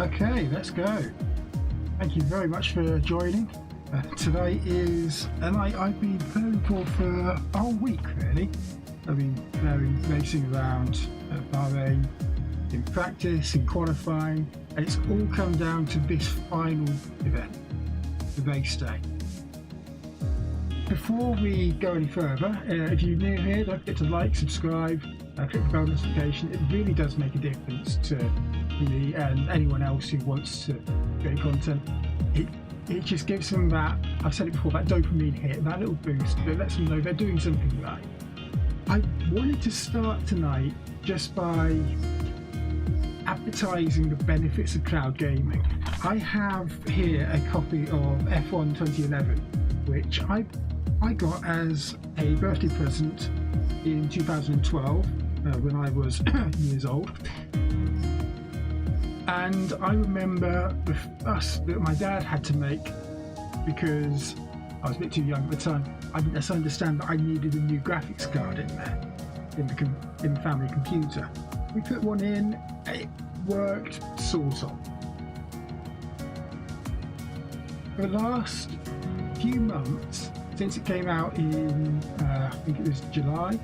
Okay, let's go. Thank you very much for joining. Today is a night I've been preparing for a whole week, really. I've been racing around Bahrain in practice, in qualifying, and it's all come down to this final event, the race day. Before we go any further, if you're new here, don't forget to like, subscribe, click the bell notification. It really does make a difference to me and anyone else who wants to create content. It just gives them that, I've said it before, that dopamine hit, that little boost that lets them know they're doing something right. I wanted to start tonight just by advertising the benefits of cloud gaming. I have here a copy of F1 2011, which I got as a birthday present in 2012 when I was years old. And I remember the fuss that my dad had to make because I was a bit too young at the time. I didn't necessarily understand that I needed a new graphics card in there, in the family computer. We put one in, it worked sort of. For the last few months, since it came out in, I think it was July,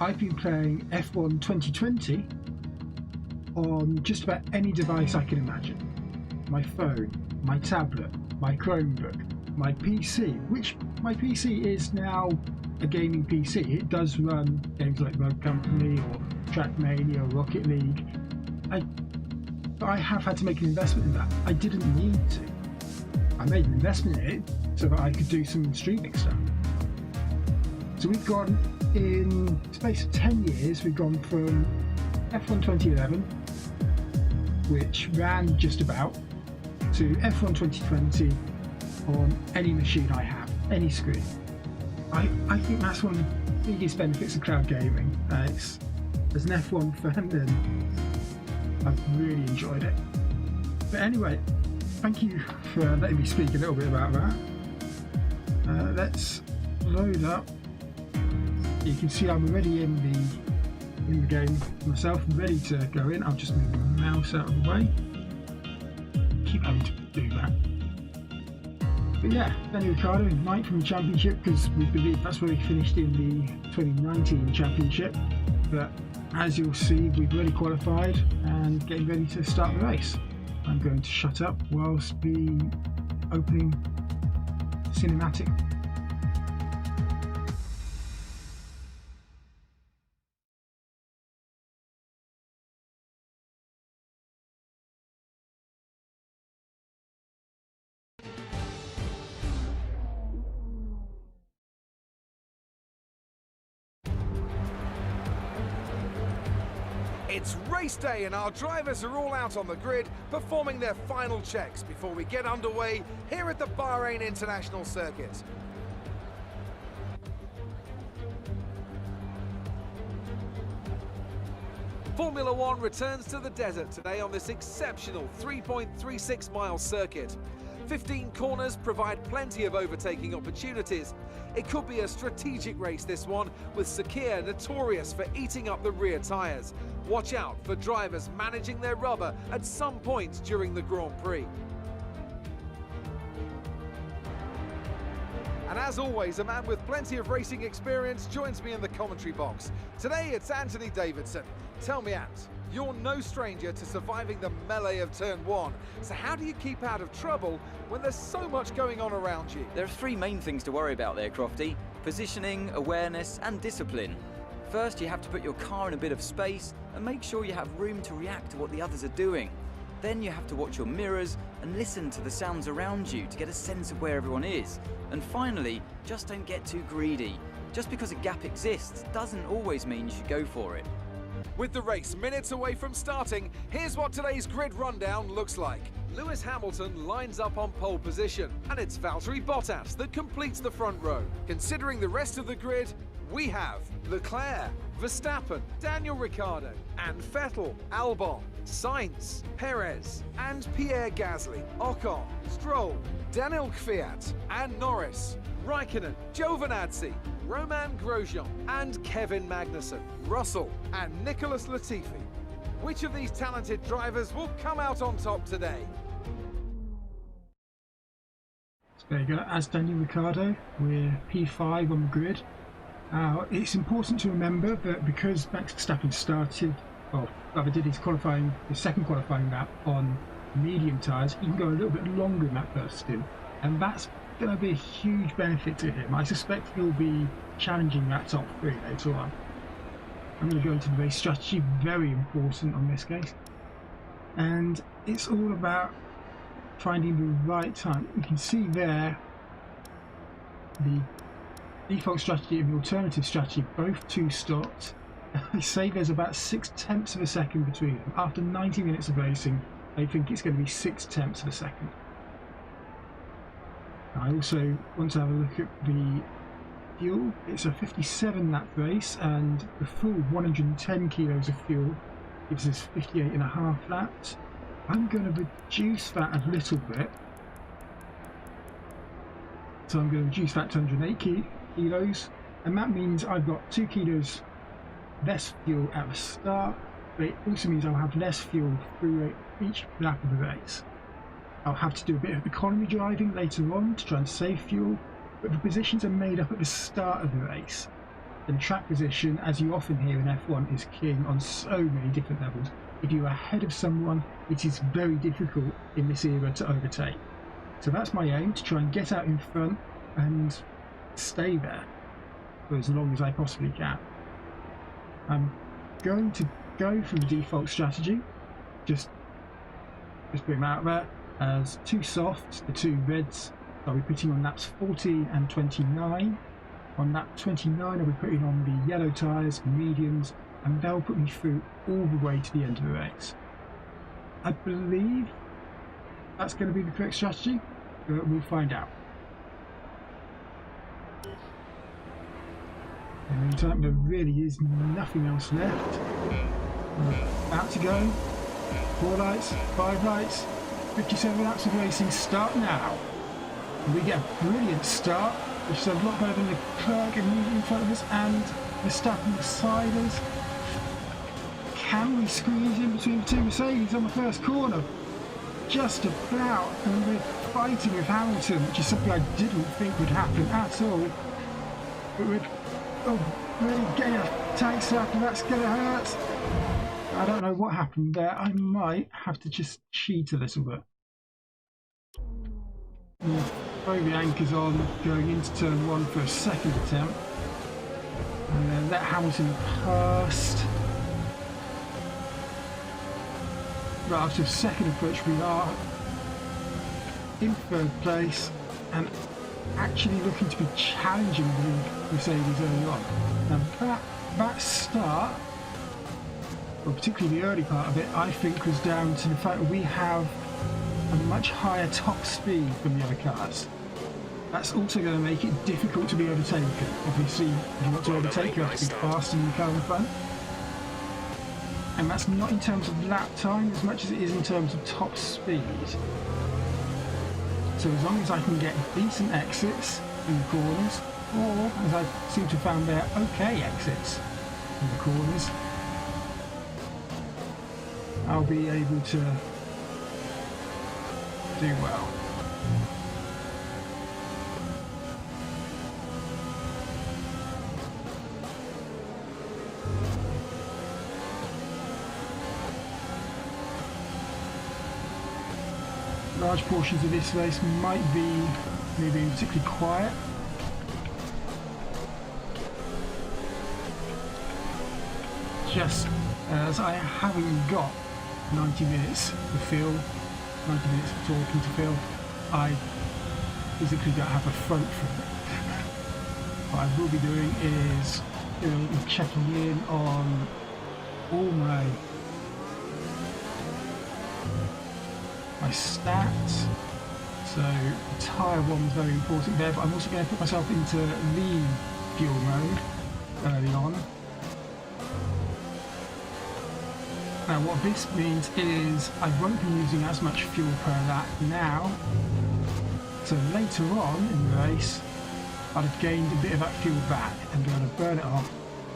I've been playing F1 2020 on just about any device I can imagine. My phone, my tablet, my Chromebook, my PC, which my PC is now a gaming PC. It does run games like Rogue Company or Trackmania or Rocket League. But I have had to make an investment in that. I didn't need to. I made an investment in it so that I could do some streaming stuff. So we've gone, in the space of 10 years, we've gone from F1 2011, which ran just about, to F1 2020 on any machine I have, any screen. I think that's one of the biggest benefits of cloud gaming. As an F1 fan, then I've really enjoyed it. But anyway, thank you for letting me speak a little bit about that. Let's load up. You can see I'm already in the game myself, ready to go in. I'll just move the mouse out of the way. Keep having to do that. But yeah, Daniel Ricciardo, 9th from the championship, because we believe that's where we finished in the 2019 championship. But as you'll see, we've already qualified and getting ready to start the race. I'm going to shut up whilst the opening cinematic. It's race day and our drivers are all out on the grid performing their final checks before we get underway here at the Bahrain International Circuit. Formula One returns to the desert today on this exceptional 3.36 mile circuit. 15 corners provide plenty of overtaking opportunities. It could be a strategic race, this one, with Sakir notorious for eating up the rear tyres. Watch out for drivers managing their rubber at some point during the Grand Prix. And as always, a man with plenty of racing experience joins me in the commentary box. Today it's Anthony Davidson. Tell me, Ant, you're no stranger to surviving the melee of turn one. So how do you keep out of trouble when there's so much going on around you? There are three main things to worry about there, Crofty. Positioning, awareness and discipline. First, you have to put your car in a bit of space and make sure you have room to react to what the others are doing. Then you have to watch your mirrors and listen to the sounds around you to get a sense of where everyone is. And finally, just don't get too greedy. Just because a gap exists doesn't always mean you should go for it. With the race minutes away from starting, here's what today's grid rundown looks like. Lewis Hamilton lines up on pole position, and it's Valtteri Bottas that completes the front row. Considering the rest of the grid, we have Leclerc, Verstappen, Daniel Ricciardo, and Vettel, Albon, Sainz, Perez, and Pierre Gasly, Ocon, Stroll, Daniel Kvyat, and Norris, Raikkonen, Giovinazzi, Romain Grosjean, and Kevin Magnussen, Russell, and Nicholas Latifi. Which of these talented drivers will come out on top today? So there you go, as Daniel Ricciardo, we're P5 on the grid. It's important to remember that because Max Verstappen started, well, rather did his qualifying, his second qualifying lap on medium tyres, he can go a little bit longer in that first stint, and that's going to be a huge benefit to him. I suspect he'll be challenging that top three later on. I'm going to go into the race strategy, very important on this case, and it's all about finding the right time. You can see there the default strategy and the alternative strategy, both two stopped. They say there's about 6/10 of a second between them. After 90 minutes of racing, they think it's going to be 6/10 of a second. I also want to have a look at the fuel. It's a 57 lap race, and the full 110 kilos of fuel gives us 58.5 laps. I'm going to reduce that a little bit. So I'm going to reduce that to 108 kilos, and that means I've got 2 kilos less fuel at the start, but it also means I'll have less fuel through each lap of the race. I'll have to do a bit of economy driving later on to try and save fuel, but the positions are made up at the start of the race. And track position, as you often hear in F1, is king on so many different levels. If you're ahead of someone, it is very difficult in this era to overtake. So that's my aim, to try and get out in front and stay there for as long as I possibly can. I'm going to go for the default strategy, just put them out there as 2 softs, the 2 reds I'll be putting on laps 14 and 29. On lap 29 I'll be putting on the yellow tyres, mediums, and they'll put me through all the way to the end of the race. I believe that's going to be the correct strategy, but we'll find out. In the meantime, there really is nothing else left. We're about to go. 4 lights, 5 lights, 57 laps of racing start now. And we get a brilliant start, which is a lot better than the Clerk immediately in front of us and Verstappen beside us. Can we squeeze in between the 2 Mercedes on the first corner? Just about, and we're fighting with Hamilton, which is something I didn't think would happen at all. But we're really getting our tanks up, and that's going to hurt. I don't know what happened there. I might have to just cheat a little bit. Throw the anchors on going into turn 1 for a second attempt, and then let Hamilton past. Right after a second approach, we are in 3rd place and actually looking to be challenging the Mercedes early on. Now that start, well, particularly the early part of it, I think was down to the fact that we have a much higher top speed than the other cars. That's also going to make it difficult to be overtaken. Obviously, if you want to overtake, you have to be faster than the car in front. And that's not in terms of lap time as much as it is in terms of top speed. So as long as I can get decent exits in the corners, or as I seem to have found there, okay exits in the corners, I'll be able to do well. Large portions of this race might be maybe particularly quiet. Just as I haven't got 90 minutes to fill, 90 minutes of talking to fill, I physically don't have a throat for it. What I will be doing is checking in on all my stats. So the tyre one was very important there, but I'm also going to put myself into lean fuel mode early on. Now what this means is I won't be using as much fuel per lap now, so later on in the race I'd have gained a bit of that fuel back and be able to burn it off.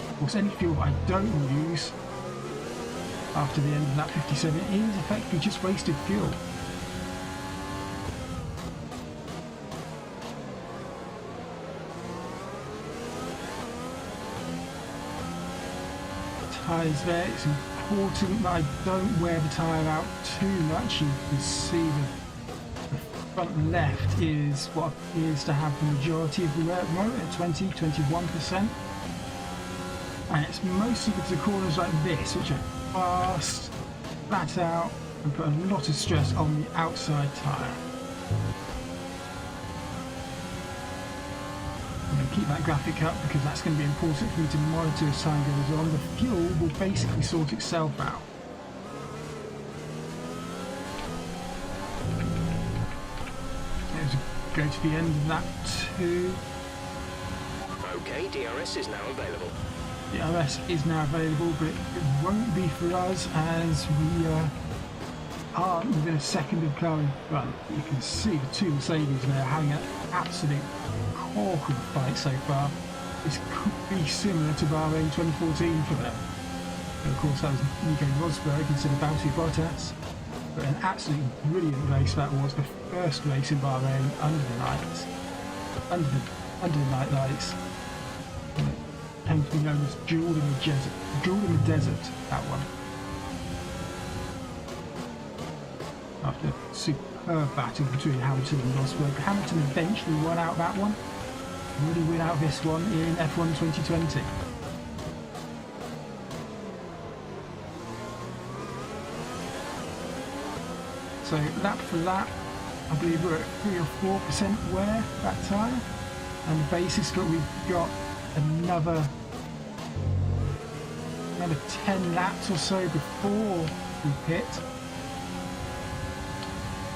Of course, any fuel I don't use after the end of lap 57 is effectively just wasted fuel. Tyres there, it's important that I don't wear the tyre out too much. You can see the front left is what appears to have the majority of the wear at the moment at 20-21%. And it's mostly because of corners like this, which are fast, flat out, and put a lot of stress on the outside tyre. I'm going to keep that graphic up because that's going to be important for me to monitor as time goes on. The fuel will basically sort itself out. Let's go to the end of that too. Okay, DRS is now available. DRS is now available, but it won't be for us as we are within a second of car in front. You can see the two Mercedes there having an absolute cork of a fight so far. This could be similar to Bahrain 2014 for them. And of course that was Nico Rosberg instead of Valtteri Bottas. But an absolutely brilliant race that was, the first race in Bahrain under the lights. Under the night lights. Came to be known as Jewel in the Desert, that one. After a superb battle between Hamilton and Rosberg, Hamilton eventually won out that one. Really win out this one in F1 2020. So lap for lap, I believe we're at 3 or 4% wear that tyre, and the basis that we've got another 10 laps or so before we pit.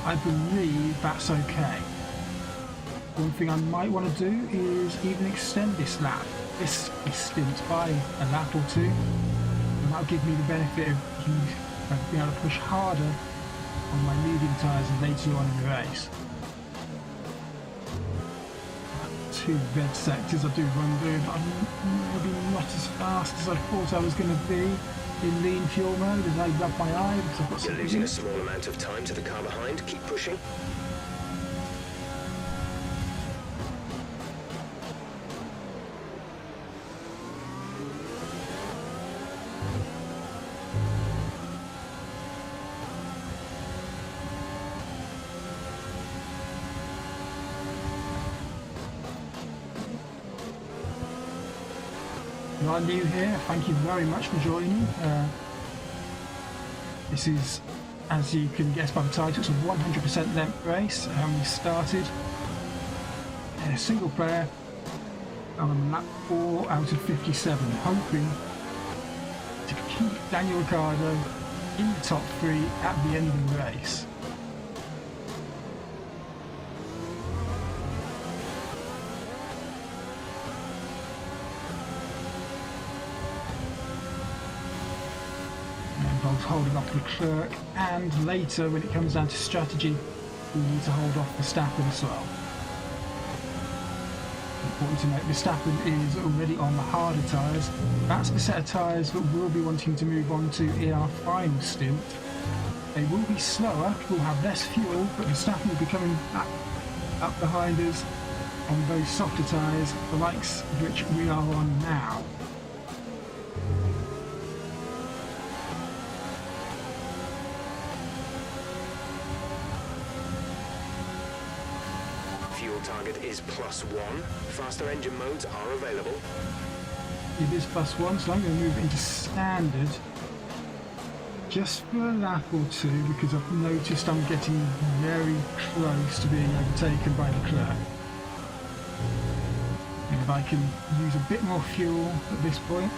I believe that's okay. One thing I might want to do is even extend this stint by a lap or two, and that'll give me the benefit of being able to push harder on my medium tyres later on in the race. Two red sectors I do wonder if I'm maybe not as fast as I thought I was going to be in lean fuel mode as I rub my eye because I've got You're losing a small amount of time to the car behind. Keep pushing. You are new here, thank you very much for joining. This is, as you can guess by the title, it's a 100% length race, and we started in a single player on lap 4 out of 57, hoping to keep Daniel Ricciardo in the top 3 at the end of the race. Holding off Leclerc, and later when it comes down to strategy we need to hold off Verstappen as well. Important to note, Verstappen is already on the harder tyres. That's the set of tyres that we'll be wanting to move on to in our final stint. They will be slower, we'll have less fuel, but Verstappen will be coming back up behind us on those softer tyres, the likes of which we are on now. Target is +1. Faster engine modes are available. It is +1, so I'm going to move into standard just for a lap or two because I've noticed I'm getting very close to being overtaken by Leclerc. And if I can use a bit more fuel at this point,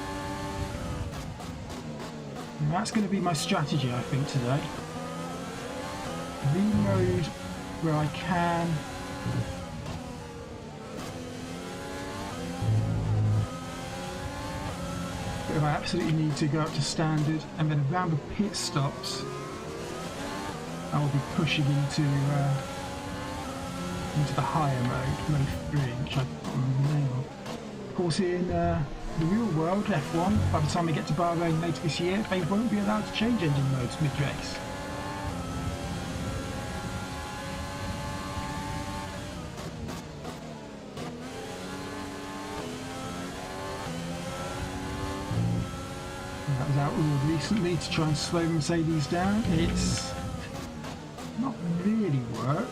and that's going to be my strategy, I think, today. Lean mode where I can. But if I absolutely need to, go up to standard, and then around the pit stops I will be pushing into the higher mode 3, which I've got on the name of. Of course in the real world F1, by the time we get to Bahrain later this year, they won't be allowed to change engine modes mid-race. That was outlawed recently to try and slow Mercedes down. It's not really worked.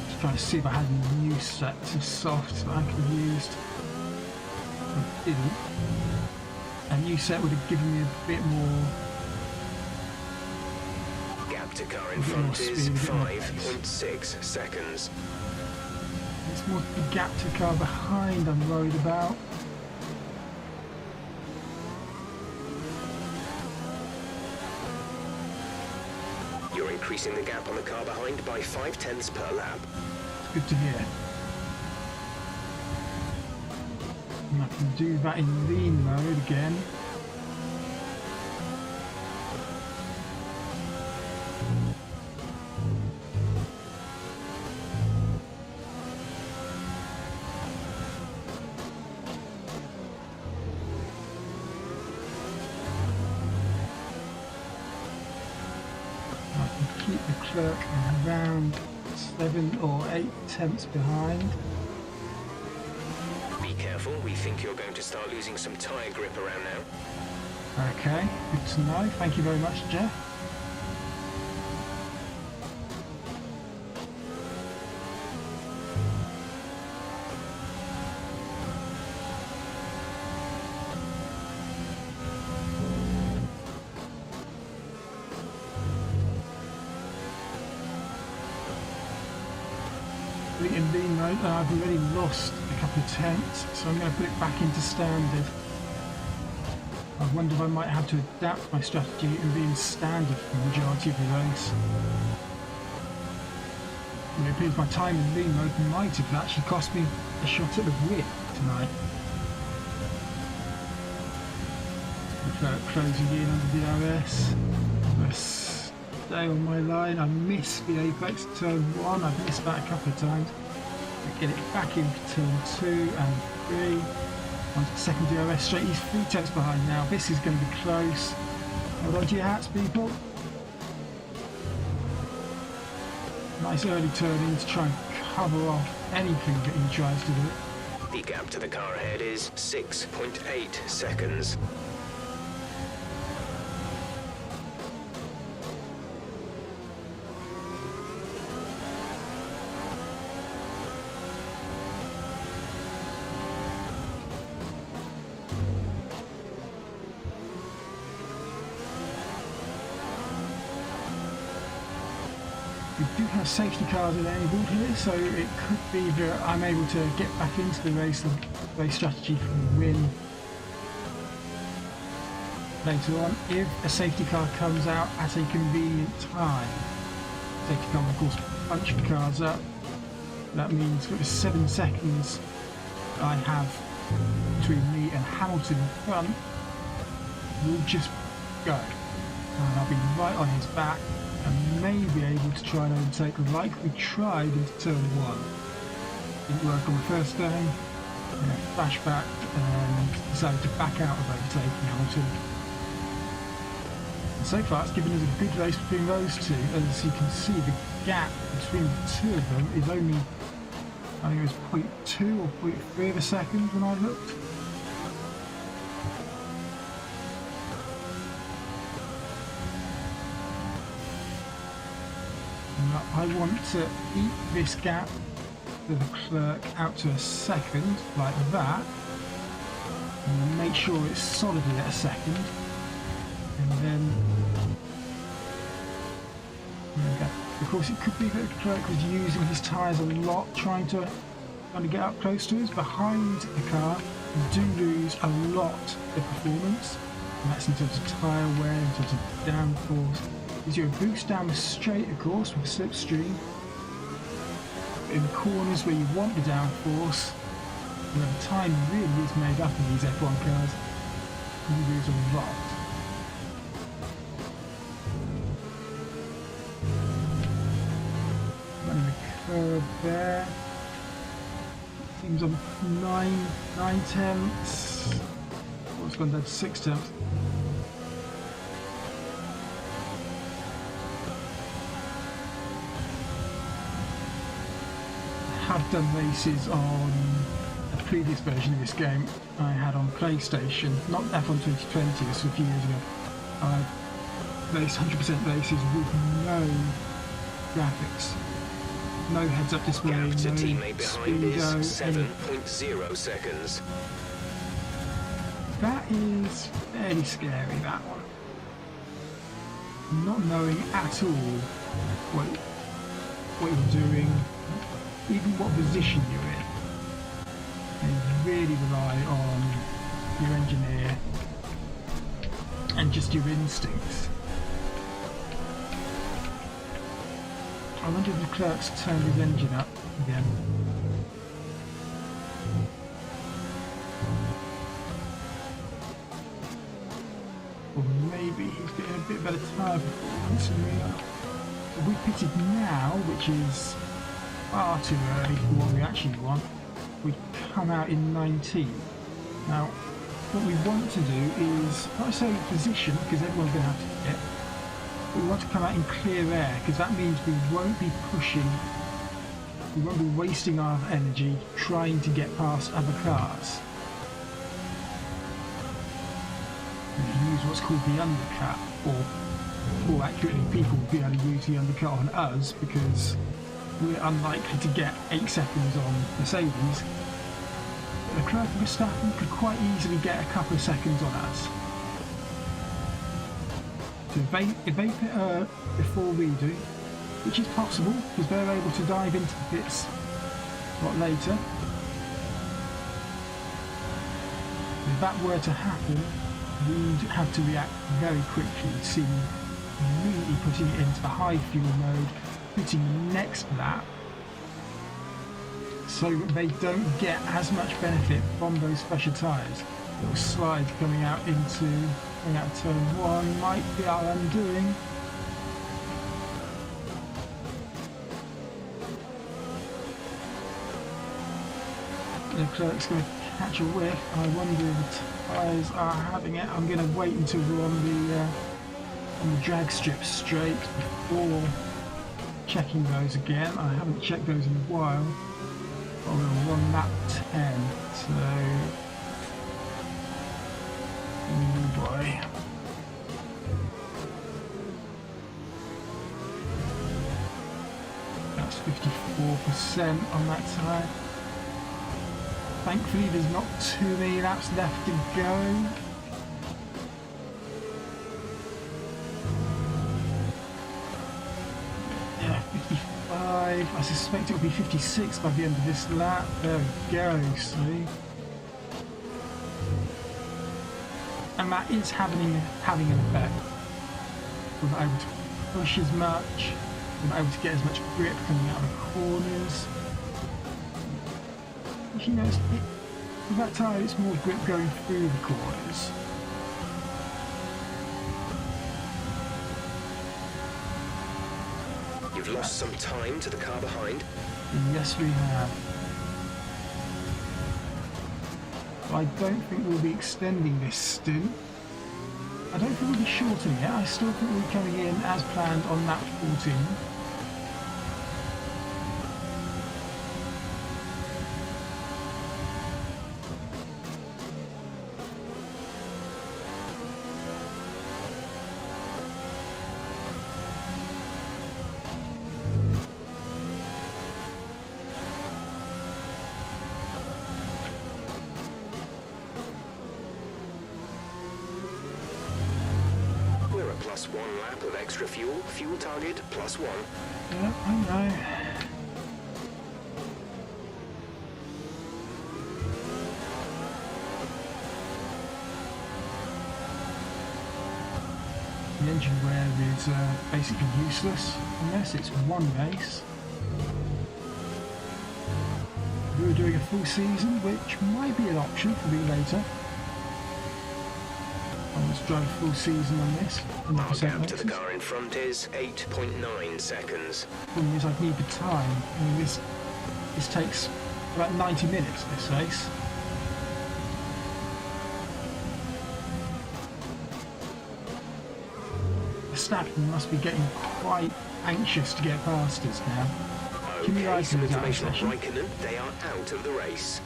Just trying to see if I had any new sets of softs that I could have used. I didn't. A new set would have given me a bit more. To car in front is 5.6 seconds. It's more the gap to car behind I'm worried about. You're increasing the gap on the car behind by 0.5 per lap. It's good to hear. And I can do that in lean mode again. Keep the clerk around 7 or 8 tenths behind. Be careful, we think you're going to start losing some tyre grip around now. Okay, good to know. Thank you very much, Jeff. In lean mode, I've already lost a couple of tenths, so I'm going to put it back into standard. I wonder if I might have to adapt my strategy and be in standard for the majority of the race. It appears my time in lean mode might have actually cost me a shot at the win tonight. Closing in under the RS. Let's stay on my line. I missed the apex at turn 1. I've missed that a couple of times. Get it back in for turn 2 and 3. Onto the second DRS straight. He's 3 tenths behind now. This is going to be close. Hold on to your hats, people. Nice early turn in to try and cover off anything that he tries to do. The gap to the car ahead is 6.8 seconds. We do have safety cars enabled here, so it could be that I'm able to get back into the race strategy for the win later on if a safety car comes out at a convenient time. Safety car will of course punch the cars up. That means for the 7 seconds I have between me and Hamilton in front will just go. And I'll be right on his back and may be able to try and overtake like we tried into turn 1. Didn't work on the first day, flashback and decided to back out of overtaking Hamilton. And so far it's given us a good race between those two. As you can see, the gap between the two of them is only, I think it was 0.2 or 0.3 of a second when I looked. I want to eat this gap for the clerk out to a second, like that, and make sure it's solidly at a second, and then there we go. Of course it could be that the clerk was using his tyres a lot, trying to get up close to us. Behind the car you do lose a lot of performance, and that's in terms of tyre wear, in terms of downforce. Gives you a boost down the straight, of course, with a slipstream. In the corners where you want the downforce, where the time really is made up in these F1 cars, you lose a lot. curb there. Seems on 9/10. Oh, it's gone down to 6/10. Have done races on a previous version of this game I had on PlayStation, not F1 2020, this was a few years ago. I raced 100% races with no graphics, no heads-up display, Gap no to teammate behind is speedo, 7.0 seconds. That is fairly scary, that one. Not knowing at all what you're doing, even what position you're in. And you really rely on your engineer and just your instincts. I wonder if the clerk's turned his engine up again. Or maybe he's getting a bit better tyre performance. We pitted now, which is far too early for what we actually want. We come out in 19. Now, what we want to do is, not say position, because everyone's going to have to hit, but we want to come out in clear air, because that means we won't be pushing, we won't be wasting our energy trying to get past other cars. We can use what's called the undercut, or more accurately, people will be able to use the undercut on us, because we're unlikely to get 8 seconds on Mercedes. But Leclerc and Verstappen could quite easily get a couple of seconds on us. So if they pit before we do, which is possible because they're able to dive into the pits a lot later. If that were to happen, we'd have to react very quickly, see immediately putting it into high fuel mode, pitting next lap, so that they don't get as much benefit from those special tyres. Little slide coming out of turn 1 might be our undoing. Leclerc's going to catch a whiff. I wonder if the tyres are having it. I'm going to wait until we're on the drag strip straight before checking those again. I haven't checked those in a while. But we're on lap 10, so oh boy. That's 54% on that tyre. Thankfully there's not too many laps left to go. Yeah, 55. I suspect it'll be 56 by the end of this lap. There we go, see. And that is having an effect. We're not able to push as much. We're not able to get as much grip coming out of the corners. You know, with that tyre, it's more grip going through the corners. You've lost some time to the car behind. Yes, we have. I don't think we'll be extending this stint. I don't think we'll be shortening it. I still think we'll be coming in as planned on lap 14. Plus 1 lap of extra fuel. Fuel target +1. Yeah, I know. The engine wear is basically useless unless it's one race. We were doing a full season, which might be an option for me later. Let's drive a full season on this. Our 100% gap to the Lexus. car in front is 8.9 seconds. Problem is, I need the time. I mean, this takes about 90 minutes, this race. Verstappen must be getting quite anxious to get past us now. Kimi Okay, some Raikkonen's out of information on session. Raikkonen. They are out of the race.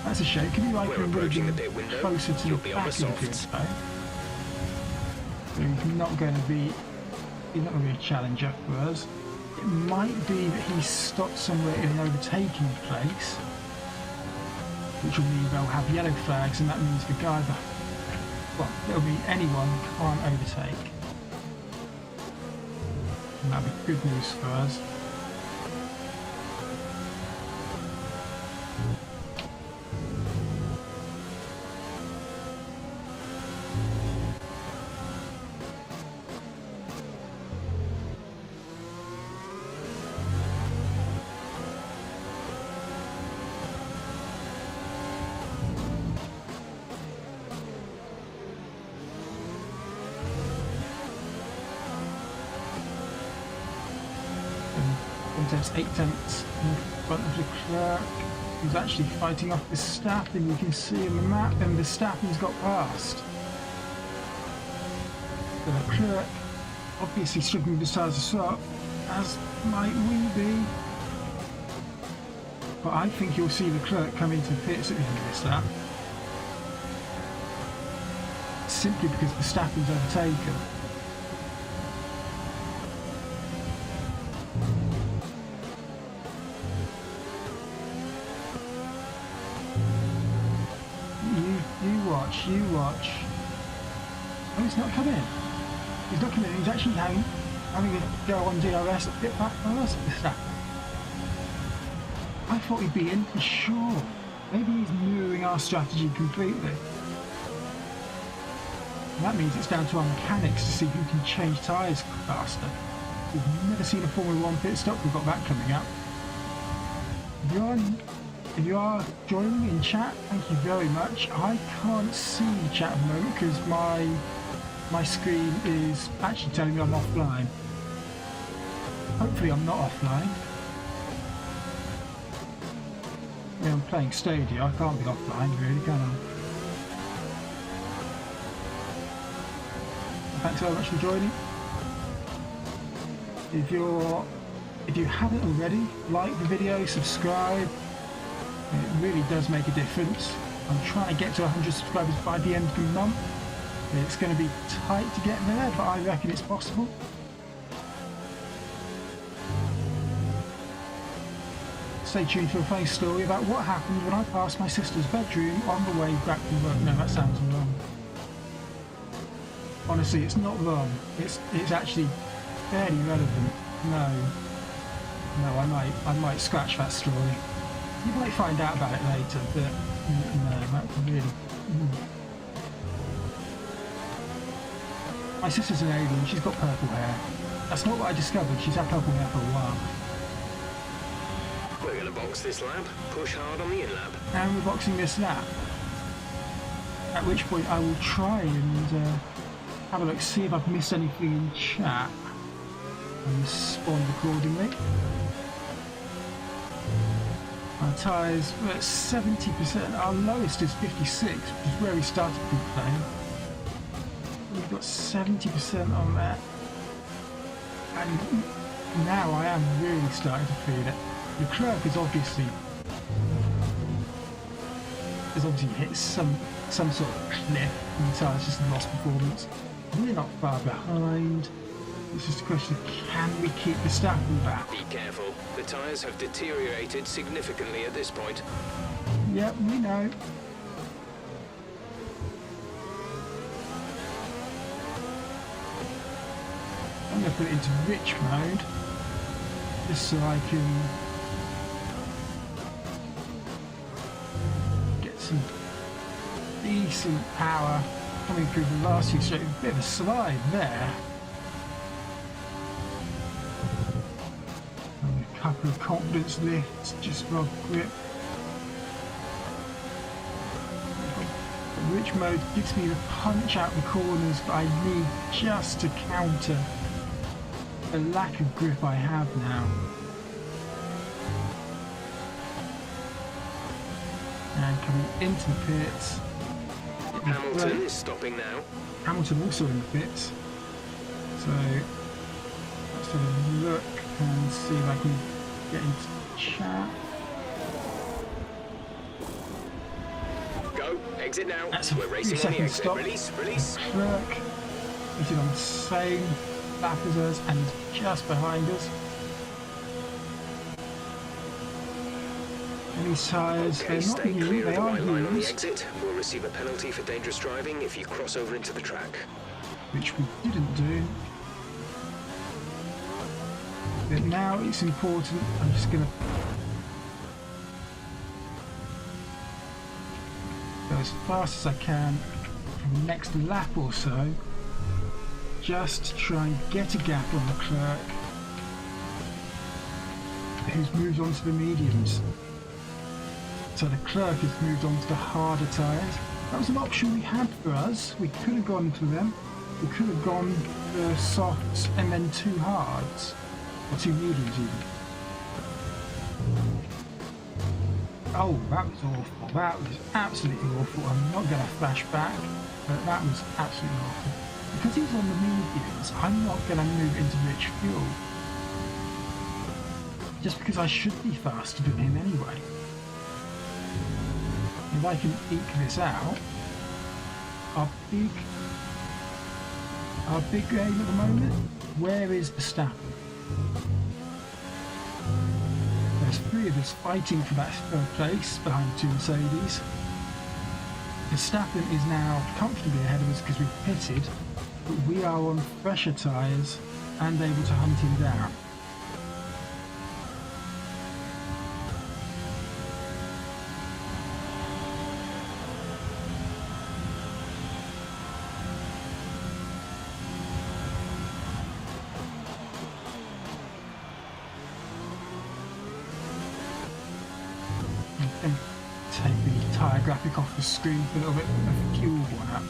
That's a shame. Kimi We're Raikkonen would approaching the have pit been window. closer to You'll the be on back the of the grid, softs. though. So he's not going to be a challenger for us. It might be that he's stopped somewhere in an overtaking place, which will mean they'll have yellow flags, and that means the guy that, well, it'll be anyone can't overtake. And that'll be good news for us. There's 8 tenths in front of the clerk, who's actually fighting off Verstappen. You can see on the map, and Verstappen's got past. So the clerk obviously struggling with the stars to stop, as might we be. But I think you'll see the clerk come into the pits at the end of this lap, simply because Verstappen's overtaken. You watch. Oh, he's not coming. He's not coming. He's actually having to go on DRS a bit back past Verstappen. I thought he'd be in for sure. Maybe he's mirroring our strategy completely. And that means it's down to our mechanics to see who can change tyres faster. We've never seen a Formula 1 pit stop. We've got that coming up. If you are joining in chat, thank you very much. I can't see the chat at the moment because my screen is actually telling me I'm offline. Hopefully I'm not offline. I mean, I'm playing Stadia, I can't be offline really, can I? Thanks very much for joining. If you haven't already, like the video, subscribe. It really does make a difference. I'm trying to get to 100 subscribers by the end of the month. It's going to be tight to get there, but I reckon it's possible. Stay tuned for a funny story about what happened when I passed my sister's bedroom on the way back from work. No, that sounds wrong. Honestly, it's not wrong. It's actually fairly relevant. No, I might scratch that story. You might find out about it later, but no, that really. My sister's an alien, she's got purple hair. That's not what I discovered, she's had purple hair for a while. We're going to box this lap, push hard on the in-lap. And we're boxing this lap. At which point I will try and have a look, see if I've missed anything in chat and respond accordingly. Our tyres were at 70%, our lowest is 56, which is where we started playing. We've got 70% on that. And now I am really starting to feel it. The Leclerc is obviously hit some sort of cliff and the tyres just lost performance. We're not far behind. It's just a question of can we keep Verstappen back? Be careful. The tyres have deteriorated significantly at this point. Yep, we know. I'm going to put it into rich mode just so I can get some decent power coming through the last few straight. A bit of a slide there. And a couple of confidence lifts, just rock grip. Rich mode gives me the punch out the corners that I need just to counter the lack of grip I have now. And coming into the pits. Hamilton is stopping now. Hamilton also in the pits. So let's have a look and see if I can get into chat. Go, exit now. That's a We're racing on the 3-second exit. stop. Release. Clerk is on the same lap as us and he's just behind us. And these tyres, Okay, they're not stay new, clear they of the are white line on the used, exit. We'll receive a penalty for dangerous driving if you cross over into the track. which we didn't do. But now it's important, I'm just going to go as fast as I can from the next lap or so, just to try and get a gap on the clerk who's moved on to the mediums. So the clerk has moved on to the harder tyres. That was an option we had for us. We could have gone for them. We could have gone for softs and then 2 hards, or 2 mediums even. Oh, that was awful. That was absolutely awful. I'm not going to flash back, but that was absolutely awful. Because he's on the mediums, I'm not going to move into rich fuel. Just because I should be faster than him anyway. If I can eke this out, our big game at the moment, where is Verstappen? There's 3 of us fighting for that 3rd place behind 2 Mercedes. Verstappen is now comfortably ahead of us because we've pitted, but we are on fresher tyres and able to hunt him down. And take the tyre graphic off the screen for a little bit of fuel one up.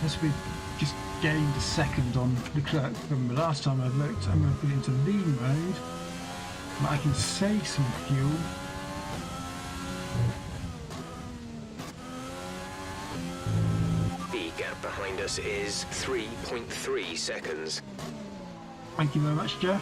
As we've just gained a second on the clerk from the last time I looked, I'm going to put it into lean mode, but I can save some fuel. The gap behind us is 3.3 seconds. Thank you very much, Jeff.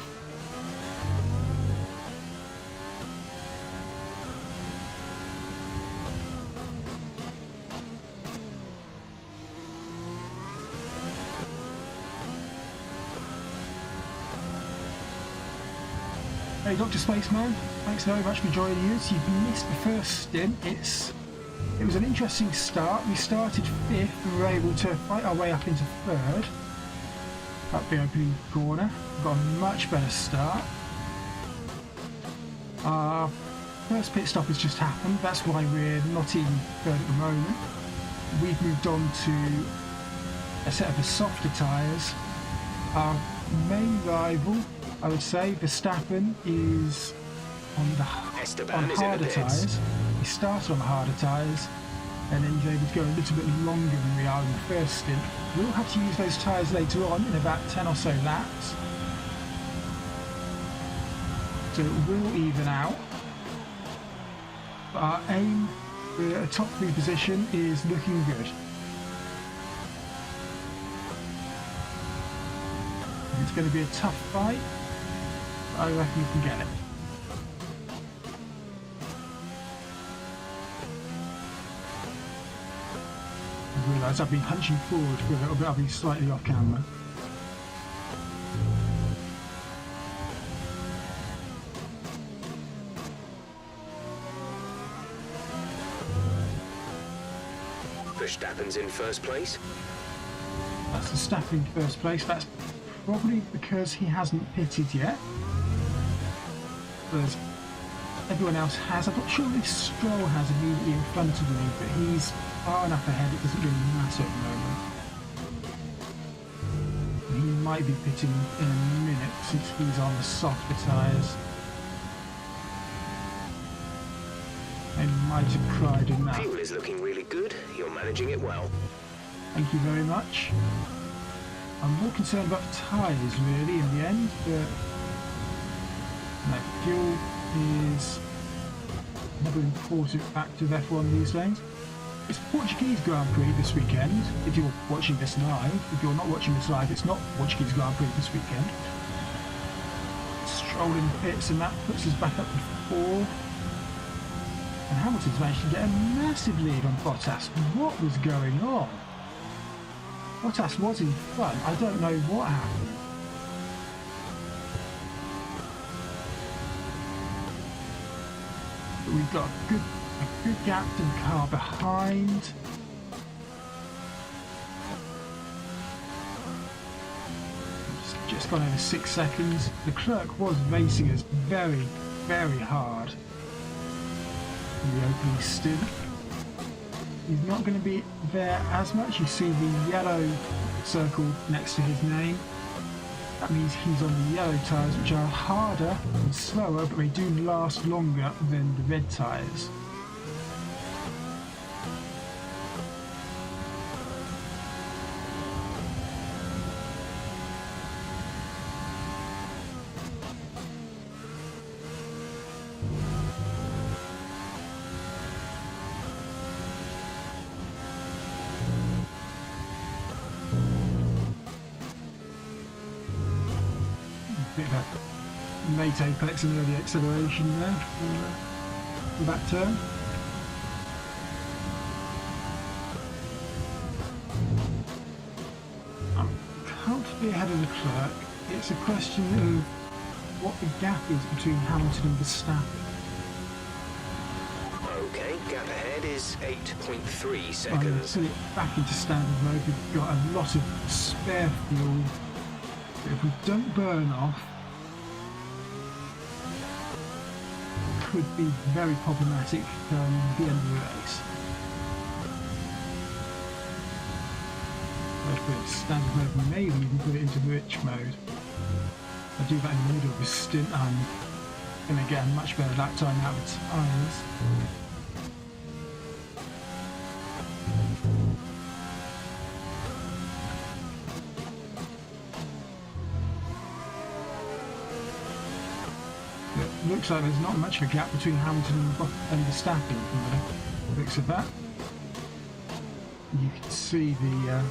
Hey Dr. Spaceman, thanks very much for joining us. You've missed the first stint. It was an interesting start. We started 5th and were able to fight our way up into 3rd. Up the opening corner. Got a much better start. Our first pit stop has just happened. That's why we're not in 3rd at the moment. We've moved on to a set of the softer tyres. Our main rival, I would say, Verstappen, is on harder tyres. He started on the harder tyres and then he's able to go a little bit longer than we are in the first stint. We'll have to use those tyres later on in about 10 or so laps. So it will even out. But our aim for a top 3 position is looking good. It's going to be a tough fight. I reckon you can get it. I realise I've been hunching forward for a little bit. I've been slightly off camera. Verstappen's in first place. That's Verstappen in first place. That's probably because he hasn't pitted yet. Whereas everyone else has. I'm not sure if Stroll has immediately in front of me, but he's far enough ahead it doesn't really matter at the moment. He might be pitting in a minute since he's on the softer tyres. They might have cried enough. Fuel is looking really good. You're managing it well. Thank you very much. I'm more concerned about the tyres really in the end, but no, fuel is another important factor of F1 these days. It's Portuguese Grand Prix this weekend, if you're watching this live. If you're not watching this live, it's not Portuguese Grand Prix this weekend. Stroll in the pits, and that puts us back up to 4. And Hamilton's managed to get a massive lead on Bottas. What was going on? Bottas was in front. I don't know what happened. But we've got a good gap to the car behind. It's just gone over 6 seconds. Leclerc was racing us very, very hard in the opening stint. He's not going to be there as much. You see the yellow circle next to his name. That means he's on the yellow tyres, which are harder and slower, but they do last longer than the red tyres. Bit of a late apex and early acceleration there for that turn. I'm comfortably ahead of Leclerc. It's a question of what the gap is between Hamilton and Verstappen. Okay, gap ahead is 8.3 I'm going to seconds. put it back into standard mode. We've got a lot of spare fuel. If we don't burn off, it could be very problematic come the end of the race. Let's put it into standard mode, maybe even put it into rich mode. If I do that in the middle of this stint, I'm going to get a much better lap time out of the tyres. Looks like there's not much of a gap between Hamilton and Verstappen from the looks of that. You can see the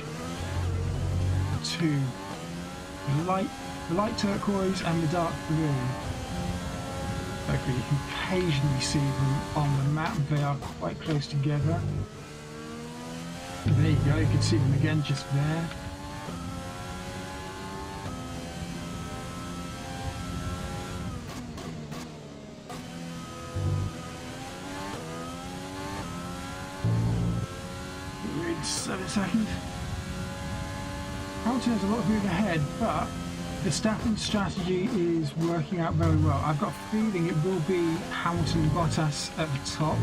two, the light turquoise and the dark blue. Hopefully you can occasionally see them on the map. They are quite close together. There you go, you can see them again just there. Wait 7 seconds. Hamilton has a lot of room ahead, but Verstappen's strategy is working out very well. I've got a feeling it will be Hamilton and Bottas at the top.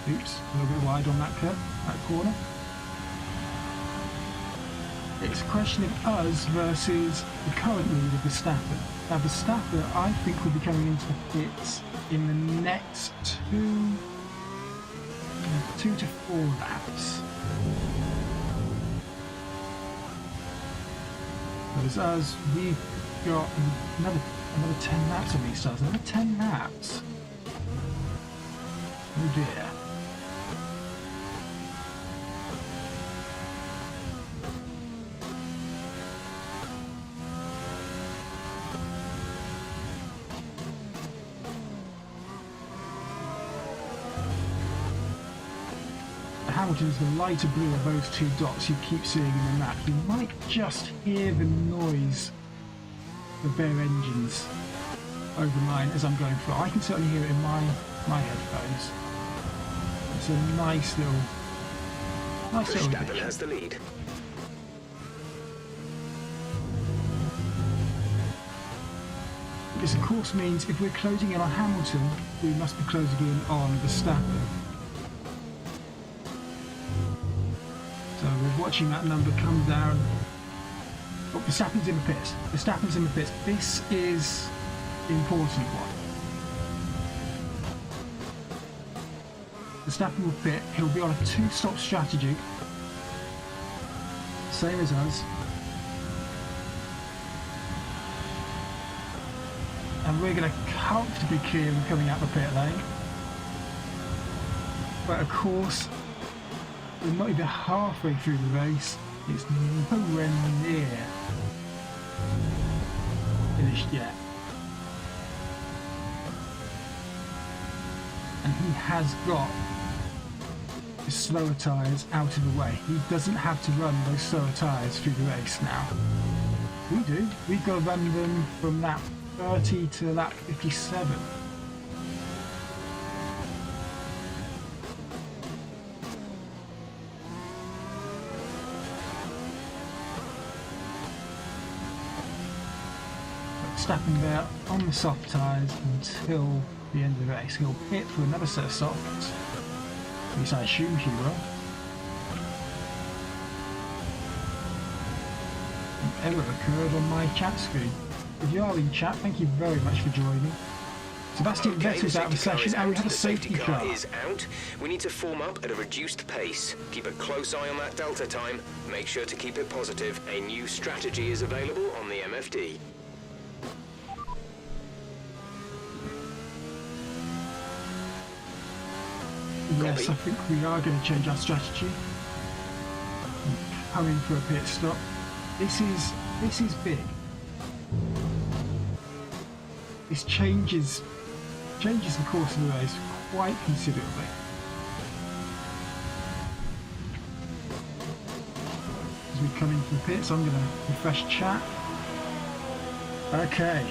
Oops, a little bit wide on that curve, that corner. It's a question of us versus the current leader, Verstappen. Now Verstappen, I think, will be coming into the pits in the next 2 to 4 laps. Whereas us, we've got another 10 laps on these tires. Another 10 laps. Oh dear. Hamilton is the lighter blue of those two dots you keep seeing in the map. You might just hear the noise of their engines over mine as I'm going through. I can certainly hear it in my headphones. It's a nice little Verstappen addition. has the lead. This of course means if we're closing in on Hamilton, we must be closing in on Verstappen. So we're watching that number come down. Oh, Verstappen's in the pits. Verstappen's in the pits. This is the important one. Verstappen will pit. He'll be on a 2-stop strategy, same as us. And we're going to comfortably clear him coming out the pit lane. But of course, we're not even halfway through the race. It's nowhere near finished yet. And he has got the slower tyres out of the way. He doesn't have to run those slower tyres through the race now. We do. We've got to run them from lap 30 to lap 57. Verstappen there on the soft tyres until the end of the race. He'll pit for another set of softs. At least I assume he will. An error occurred on my chat screen. If you are in chat, thank you very much for joining. Sebastian Vettel's out of the session and we have a safety car. Is out. We need to form up at a reduced pace. Keep a close eye on that delta time. Make sure to keep it positive. A new strategy is available on the MFD. Yes, I think we are going to change our strategy. Coming for a pit stop. This is big. This changes the course of the race quite considerably. As we come into the pits, I'm going to refresh chat. Okay.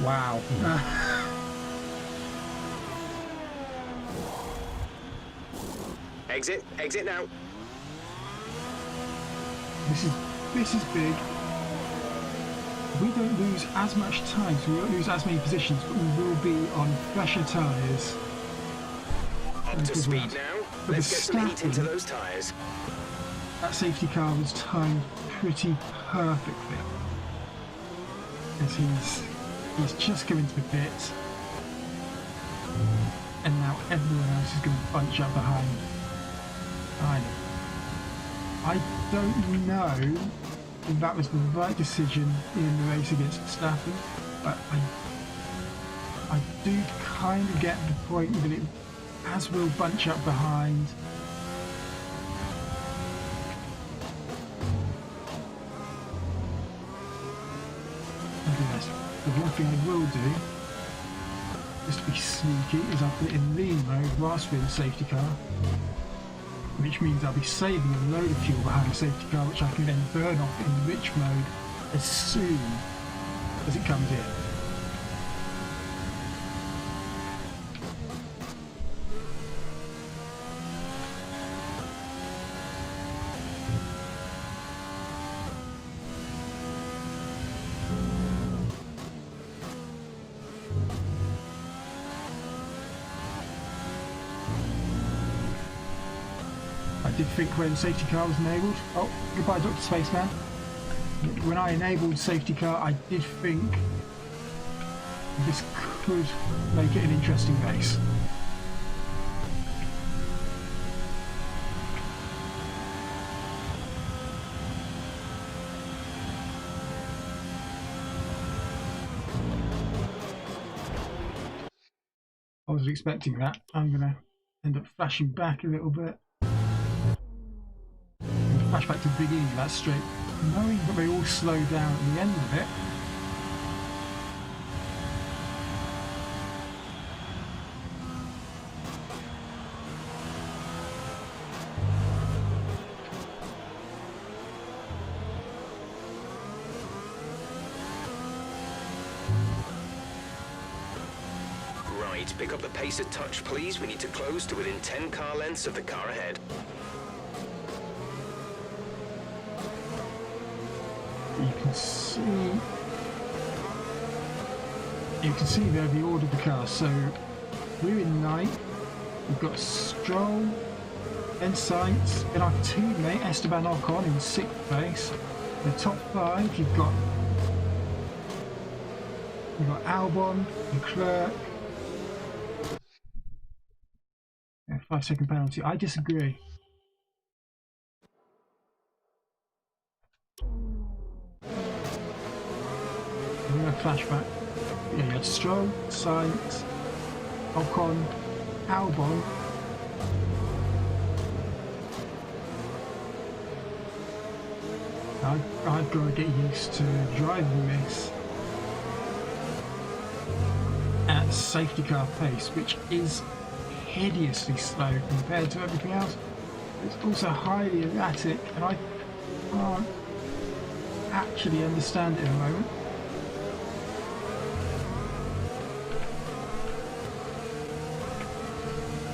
Wow. Exit now. This is big. We don't lose as much time, so we won't lose as many positions, but we will be on fresher tyres. Up to speed now. Let's get some heat into those tyres. That safety car was timed pretty perfectly. As he's just come into the pit. And now everyone else is going to bunch up behind him. I don't know if that was the right decision in the race against Verstappen, but I do kind of get the point that it, as we'll bunch up behind, the one thing I will do, just to be sneaky, is I'll put it in lean mode whilst we're in the safety car, which means I'll be saving a load of fuel behind the safety car, which I can then burn off in rich mode as soon as it comes in. I did think when safety car was enabled, oh, goodbye Dr. Spaceman. When I enabled safety car, I did think this could make it an interesting race. I wasn't expecting that. I'm going to end up flashing back a little bit. Flash back to the beginning of that straight, knowing that they all slow down at the end of it. Right, pick up the pace a touch, please. We need to close to within 10 car lengths of the car ahead. You can see there the order of the cars. So we're in 9th, we've got Stroll, then Sainz, then our teammate Esteban Ocon in 6th place. The top 5 you've got Albon, Leclerc, 5-second penalty. I disagree. A flashback. Yeah, you had Stroll, Sainz, Ocon, Albon. I've got to get used to driving this at safety car pace, which is hideously slow compared to everything else. It's also highly erratic, and I can't actually understand it at the moment.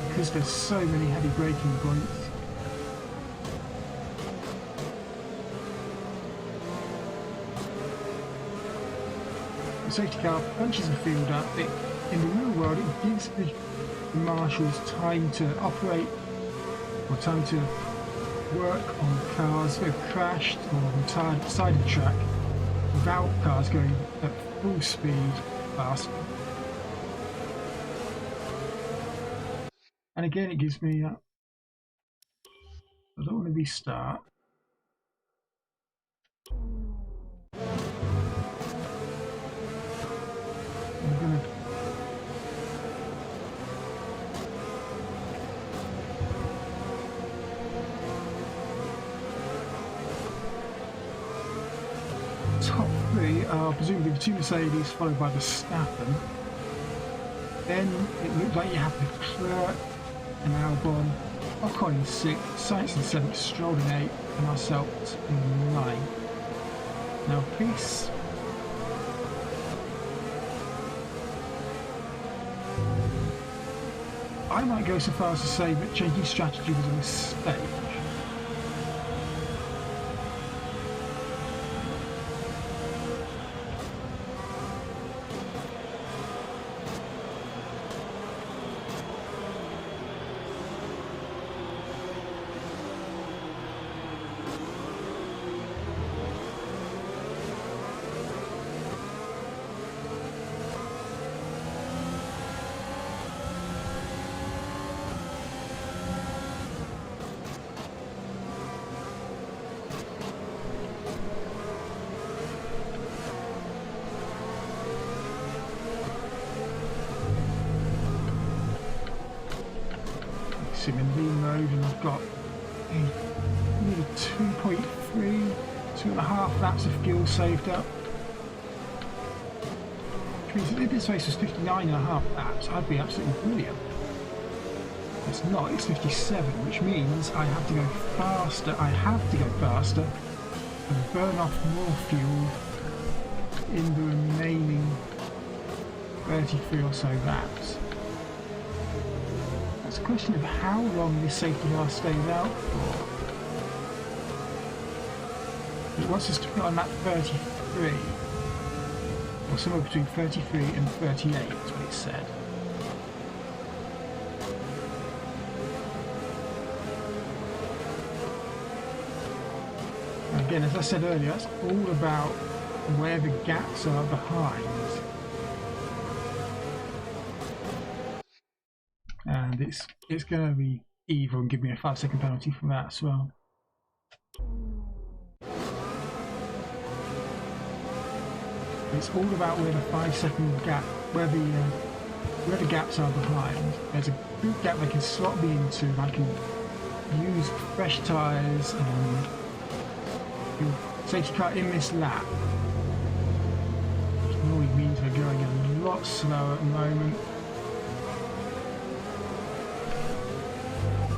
Because there's so many heavy braking points. The safety car punches the field up. In the real world, it gives the marshals time to operate, or time to work on cars that have crashed or on the side of the track without cars going at full speed fast. And again, it gives me I don't want to restart. I'm going to top three are presumably the two Mercedes followed by the Verstappen. Then it looks like you have the Leclerc and Albon, Ocon in 6th, Sainz in 7th, Stroll in 8th, and ourselves in 9th. Now this I might go so far as to say that changing strategy was a mistake. I'm in V mode and I've got nearly 2.5 laps of fuel saved up. Which means that if this race was 59.5 laps, I'd be absolutely brilliant. It's not, it's 57, which means I have to go faster. I have to go faster and burn off more fuel in the remaining 33 or so laps. It's a question of how long this safety car stays out for. It wants us to put on lap 33, or somewhere between 33 and 38 is what it said. And again, as I said earlier, that's all about where the gaps are behind. And it's going to be evil and give me a 5-second penalty for that as well. It's all about where the 5-second gap, where the gaps are behind. There's a good gap they can slot me into, and I can use fresh tyres and safety car in this lap. Which normally means we're going a lot slower at the moment.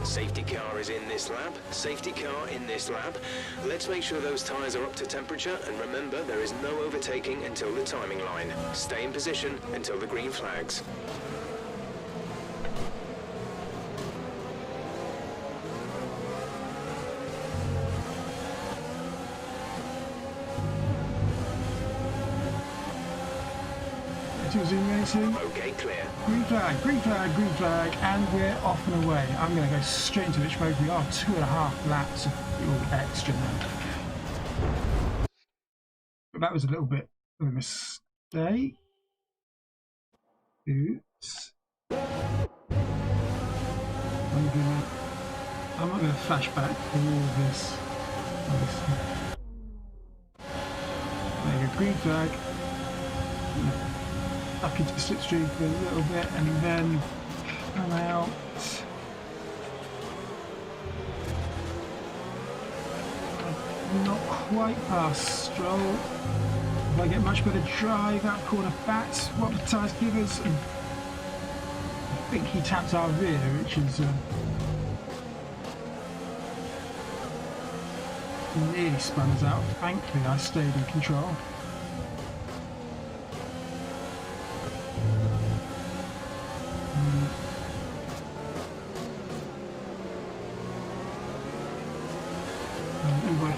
Safety car is in this lap. Safety car in this lap. Let's make sure those tyres are up to temperature, and remember, there is no overtaking until the timing line. Stay in position until the green flags. Zoom racing. Okay, clear. Green flag, green flag, green flag, and we're off and away. I'm going to go straight into which mode we are. 2.5 laps of fuel extra now. But that was a little bit of a mistake. Oops. I'm not gonna flash back to all this. There you go, green flag. Back into the slipstream for a little bit and then come out. Not quite past Stroll. If I get much better drive out corner back, what the tyres give us. And I think he tapped our rear, which is nearly spun us out. Thankfully, I stayed in control.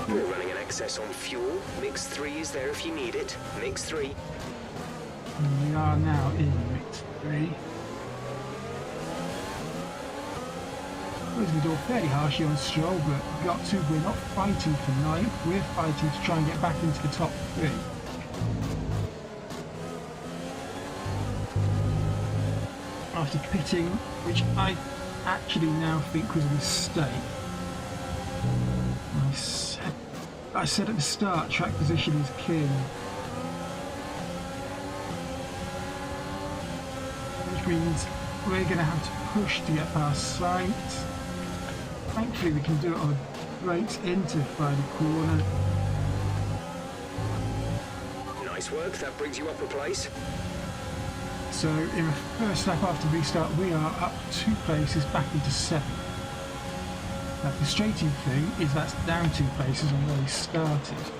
We're running an excess on fuel. Mix 3 is there if you need it. Mix 3. And we are now in mix 3. Closing the door fairly harshly on Stroll, but got to. We're not fighting for ninth. We're fighting to try and get back into the top 3. After pitting, which I actually now think was a mistake. I said at the start, track position is king. Which means we're going to have to push to get past Sainz. Thankfully we can do it on brakes into final corner. Nice work, that brings you up a place. So in the first lap after restart we are up 2 places back into 7th. The frustrating thing is that's down 2 places on where we started.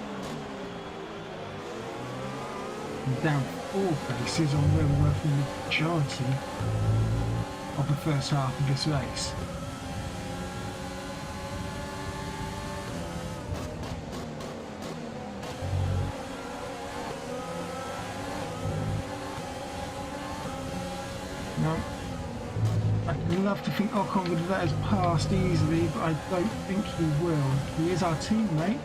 And down 4 places on where we were for the majority of the first half of this race. No. I'd love to think Ocon would let us past easily, but I don't think he will. He is our teammate.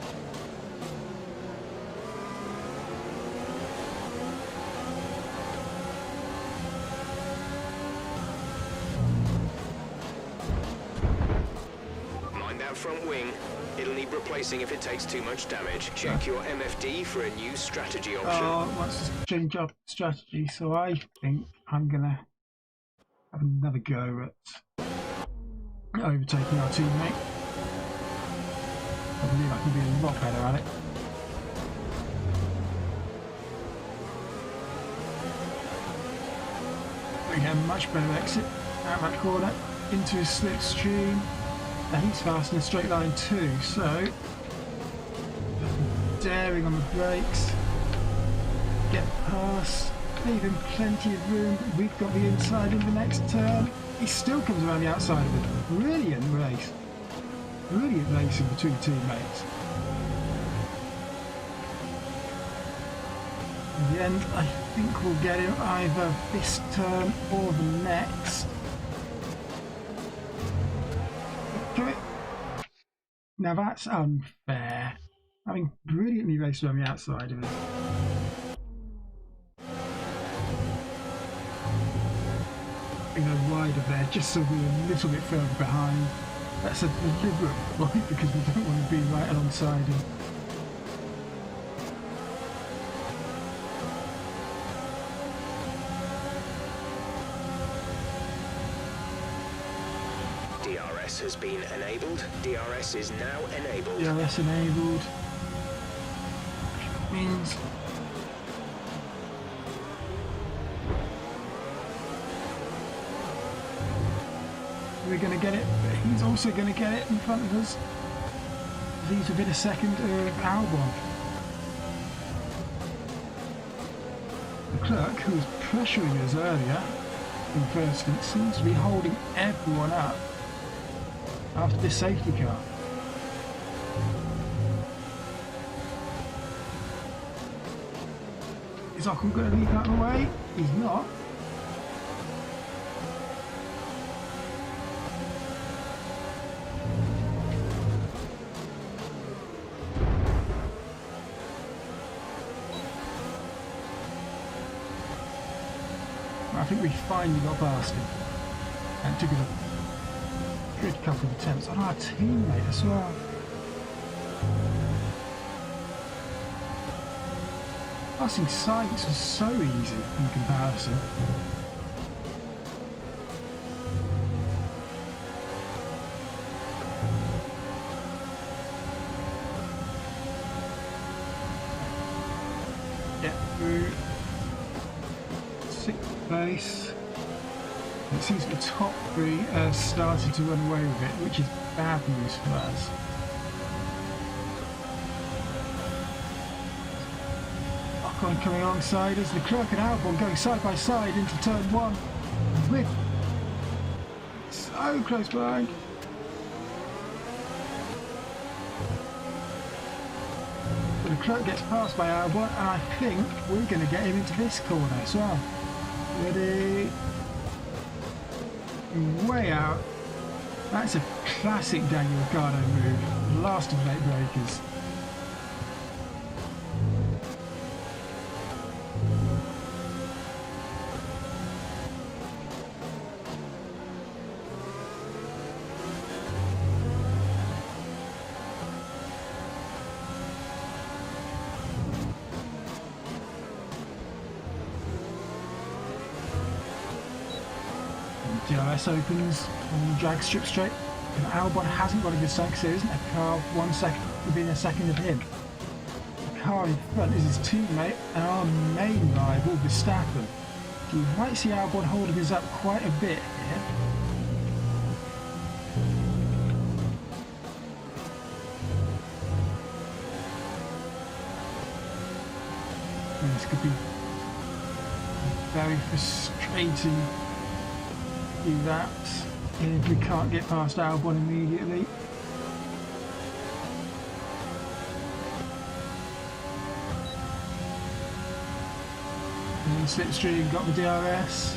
Mind that front wing. It'll need replacing if it takes too much damage. Check your MFD for a new strategy option. Oh, wants to change up strategy, so I think I'm gonna have another go at overtaking our teammate. I believe I can be a lot better at it. We get a much better exit out that corner into his slipstream. Now he's fast in a straight line too, so daring on the brakes. Get past. Leave him plenty of room. We've got the inside in the next turn. He still comes around the outside of it. Brilliant race. Brilliant racing between teammates. In the end, I think we'll get him either this turn or the next. Now that's unfair. Having brilliantly raced around the outside of it. Wider there just so we're a little bit further behind. That's a deliberate point because we don't want to be right alongside him. DRS has been enabled. DRS is now enabled. DRS enabled. Which means we're going to get it, but he's also going to get it in front of us. He's within a second of Albon. The clerk, who was pressuring us earlier in first instance, seems to be holding everyone up after this safety car. Is Ocon going to leave that away? He's not. I think we finally got past him and took it good couple of attempts on our teammate as well. Passing Sykes was so easy in comparison. Get through 6th place. It seems the top three has started to run away with it, which is bad news for us. Ocon coming alongside us, Leclerc and Albon going side by side into turn 1. With so close behind. Leclerc gets passed by Albon, and I think we're going to get him into this corner as well. Ready? Way out. That's a classic Daniel Ricciardo move. Last of late breakers. DRS opens on drag strip straight, and Albon hasn't got a good start because there isn't a car 1 second within a second of him. The car in front is his teammate and our main rival, Verstappen. So you might see Albon holding us up quite a bit here. And this could be very frustrating. Do that if we can't get past Albon immediately. And slipstream got the DRS.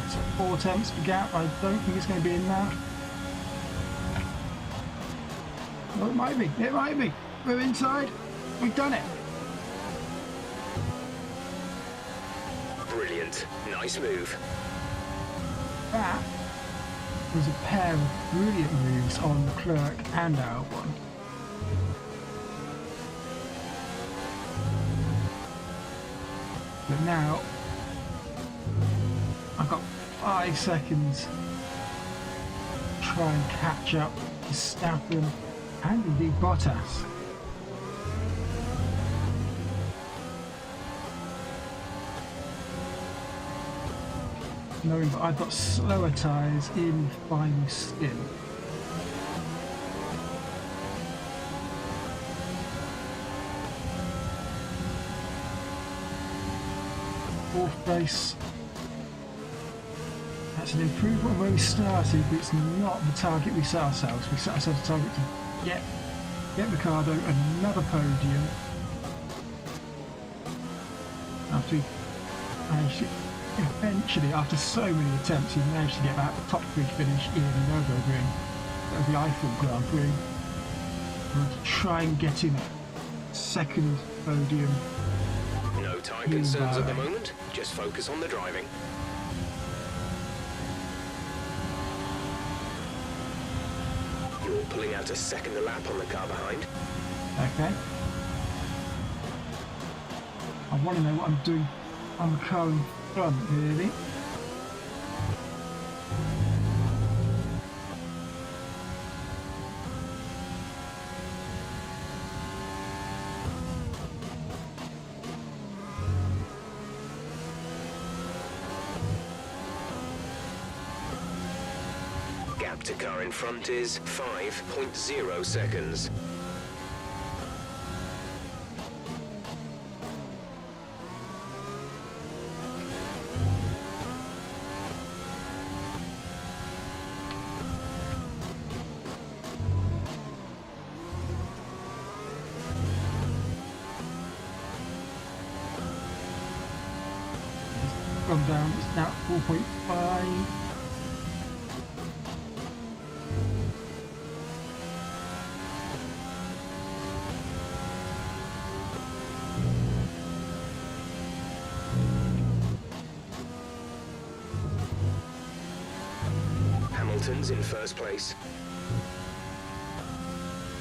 So 4 tenths for gap. I don't think it's going to be enough. Well, it might be. It might be. We're inside. We've done it. Brilliant. Nice move. That was a pair of brilliant moves on Leclerc and Albon. But now I've got 5 seconds to try and catch up to Verstappen and indeed Bottas. Knowing that I've got slower tyres in final stint. Fourth place. That's an improvement on where we started, but it's not the target we set ourselves. We set ourselves a target to get Ricciardo another podium. After we managed to eventually, after so many attempts, he managed to get that top 3 finish in Nürburgring. That was the Eiffel Grand Prix. We're going to try and get him a second podium. No time concerns at the moment, just focus on the driving. You're pulling out a second lap on the car behind. Okay. I want to know what I'm doing on the car in front, really. Gap to car in front is 5.0 seconds. Gone down, it's now 4.5. Hamilton's in first place.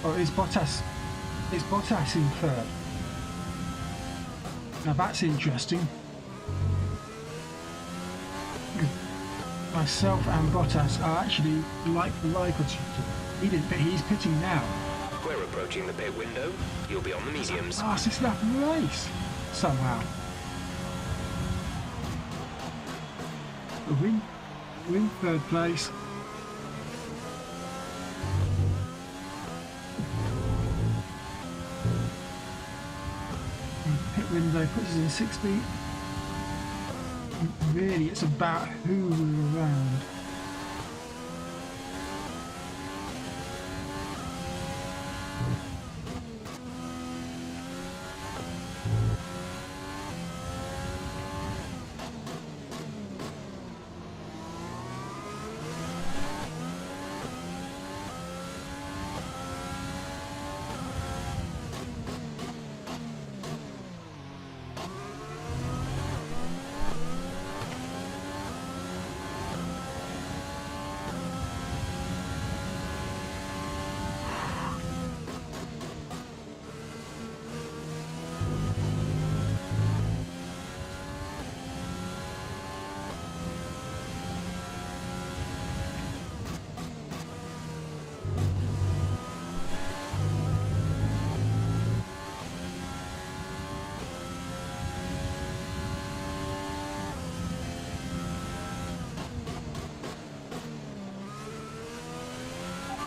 Oh, it's Bottas. It's Bottas in third. Now that's interesting. Myself and Bottas are actually like for like on He didn't pit. He's pitting now. We're approaching the pit window. You'll be on the mediums. Fastest lap race somehow. We're in third place. Pit window puts us in 60. Really, it's about who we're around.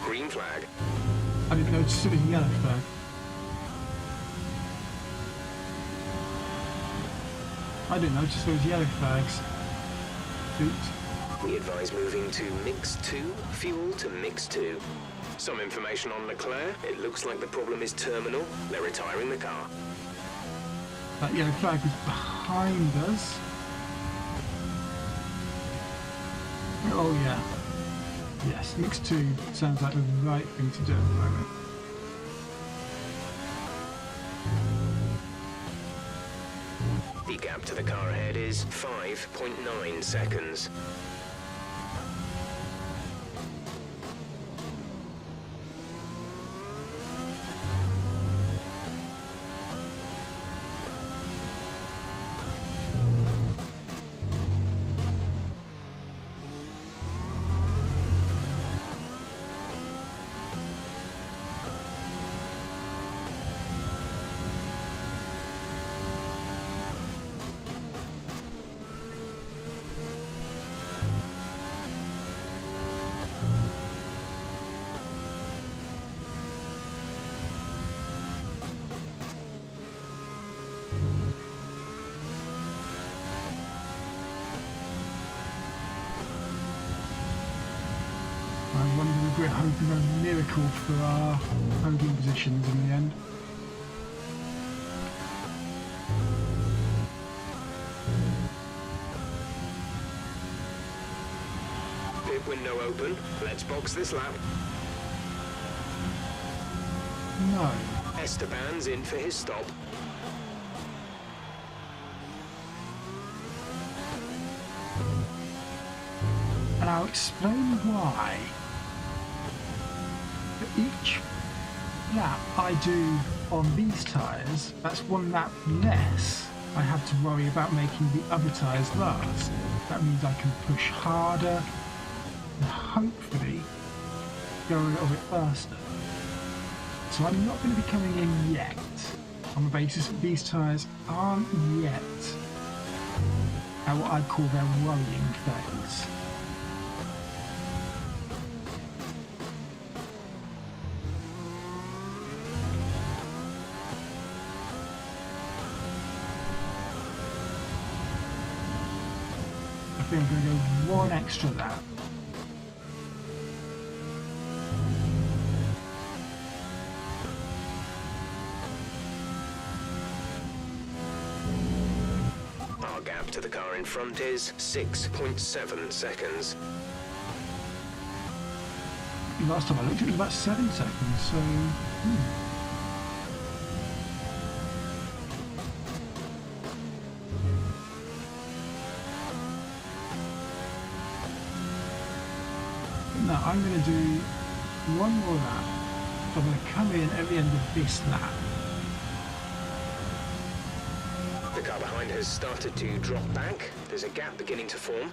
Green flag. I didn't notice it was a yellow flag. I didn't notice there was yellow flags. Oops. We advise moving to mix 2, fuel to mix 2. Some information on Leclerc. It looks like the problem is terminal. They're retiring the car. That yellow flag was behind us. Oh yeah. Yes, mix 2 sounds like the right thing to do at the moment. The gap to the car ahead is 5.9 seconds. We're hoping a miracle for our podium positions in the end. Pit window open. Let's box this lap. No. Esteban's in for his stop. And I'll explain why. For each lap I do on these tyres, that's one lap less I have to worry about making the other tyres last. That means I can push harder and hopefully go a little bit faster. So I'm not going to be coming in yet, on the basis that these tyres aren't yet at what I'd call their worrying phase. I think I'm going to go one extra lap. Our gap to the car in front is 6.7 seconds. Last time I looked it was about 7 seconds, so... No, I'm going to do one more lap. So I'm going to come in at the end of this lap. The car behind has started to drop back. There's a gap beginning to form.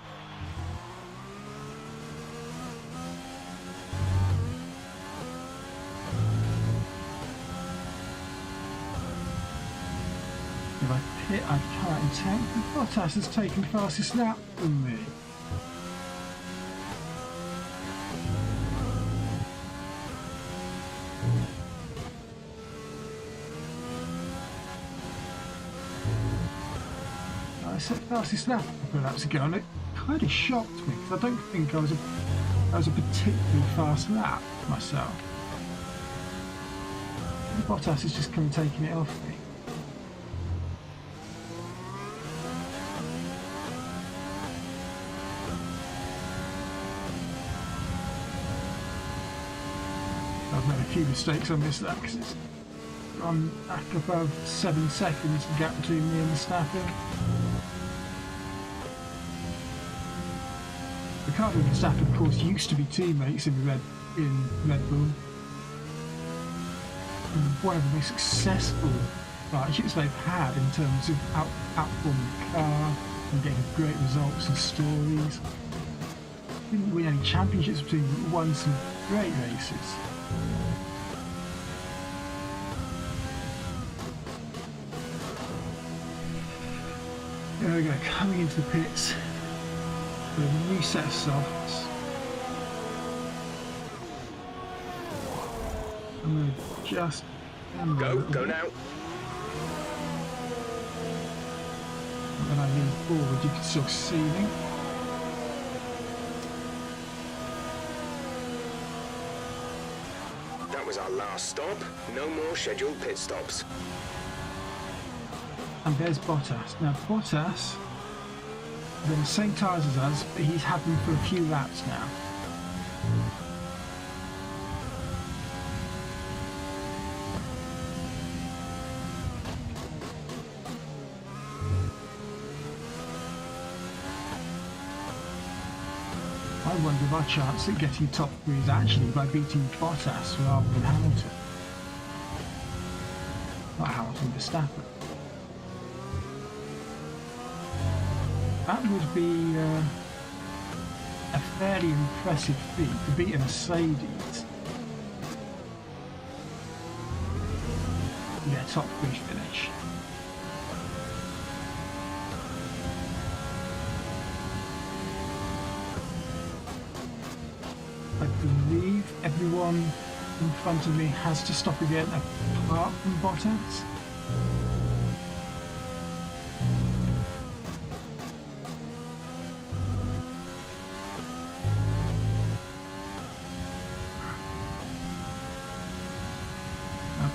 If I pit, I'd come out in 10th. Bottas has taken fastest lap from me. I said fastest lap a couple of laps ago, and it kind of shocked me because I don't think I was a particularly fast lap myself. And Bottas has just come and taken it off me. I've made a few mistakes on this lap because it's gone back above 7 seconds, the gap between me and Verstappen. Ricciardo and Verstappen, of course, used to be teammates in Red Bull. And one of the most successful partnerships they've had in terms of outperforming the car and getting great results and stories. Didn't win any championships between them, but won some great races. There we go, coming into the pits with a new set of softs. I'm going to just... Go now. When I lean forward, you can still see me. That was our last stop. No more scheduled pit stops. And there's Bottas. Now Bottas, they're the same tyres as us, but he's had them for a few laps now. I wonder if our chance at getting top 3 is actually by beating Bottas rather than Hamilton. Not Hamilton, Verstappen. That would be a fairly impressive feat to beat a Mercedes. To get a top 3 finish. I believe everyone in front of me has to stop again apart from Bottas.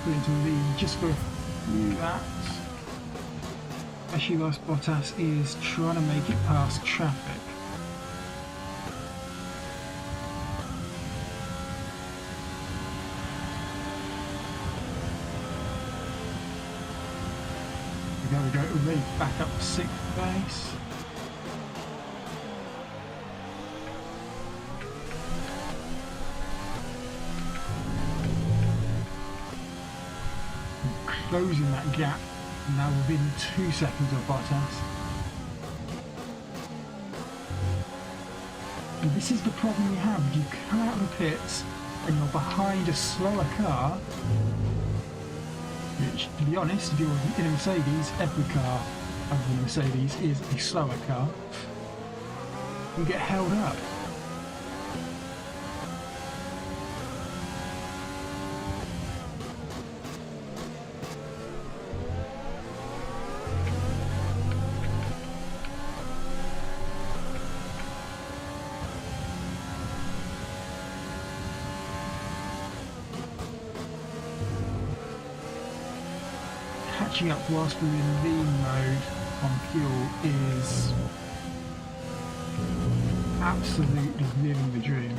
Put into the lead just for a few laps. Especially whilst Bottas is trying to make it past traffic. There we go, already back up to 6th place. Closing that gap now within 2 seconds of Bottas. And this is the problem you have if you come out of the pits and you're behind a slower car, which, to be honest, if you're in a Mercedes, every car other than a Mercedes is a slower car, you get held up. Catching up whilst we're in lean mode on fuel is absolutely living the dream.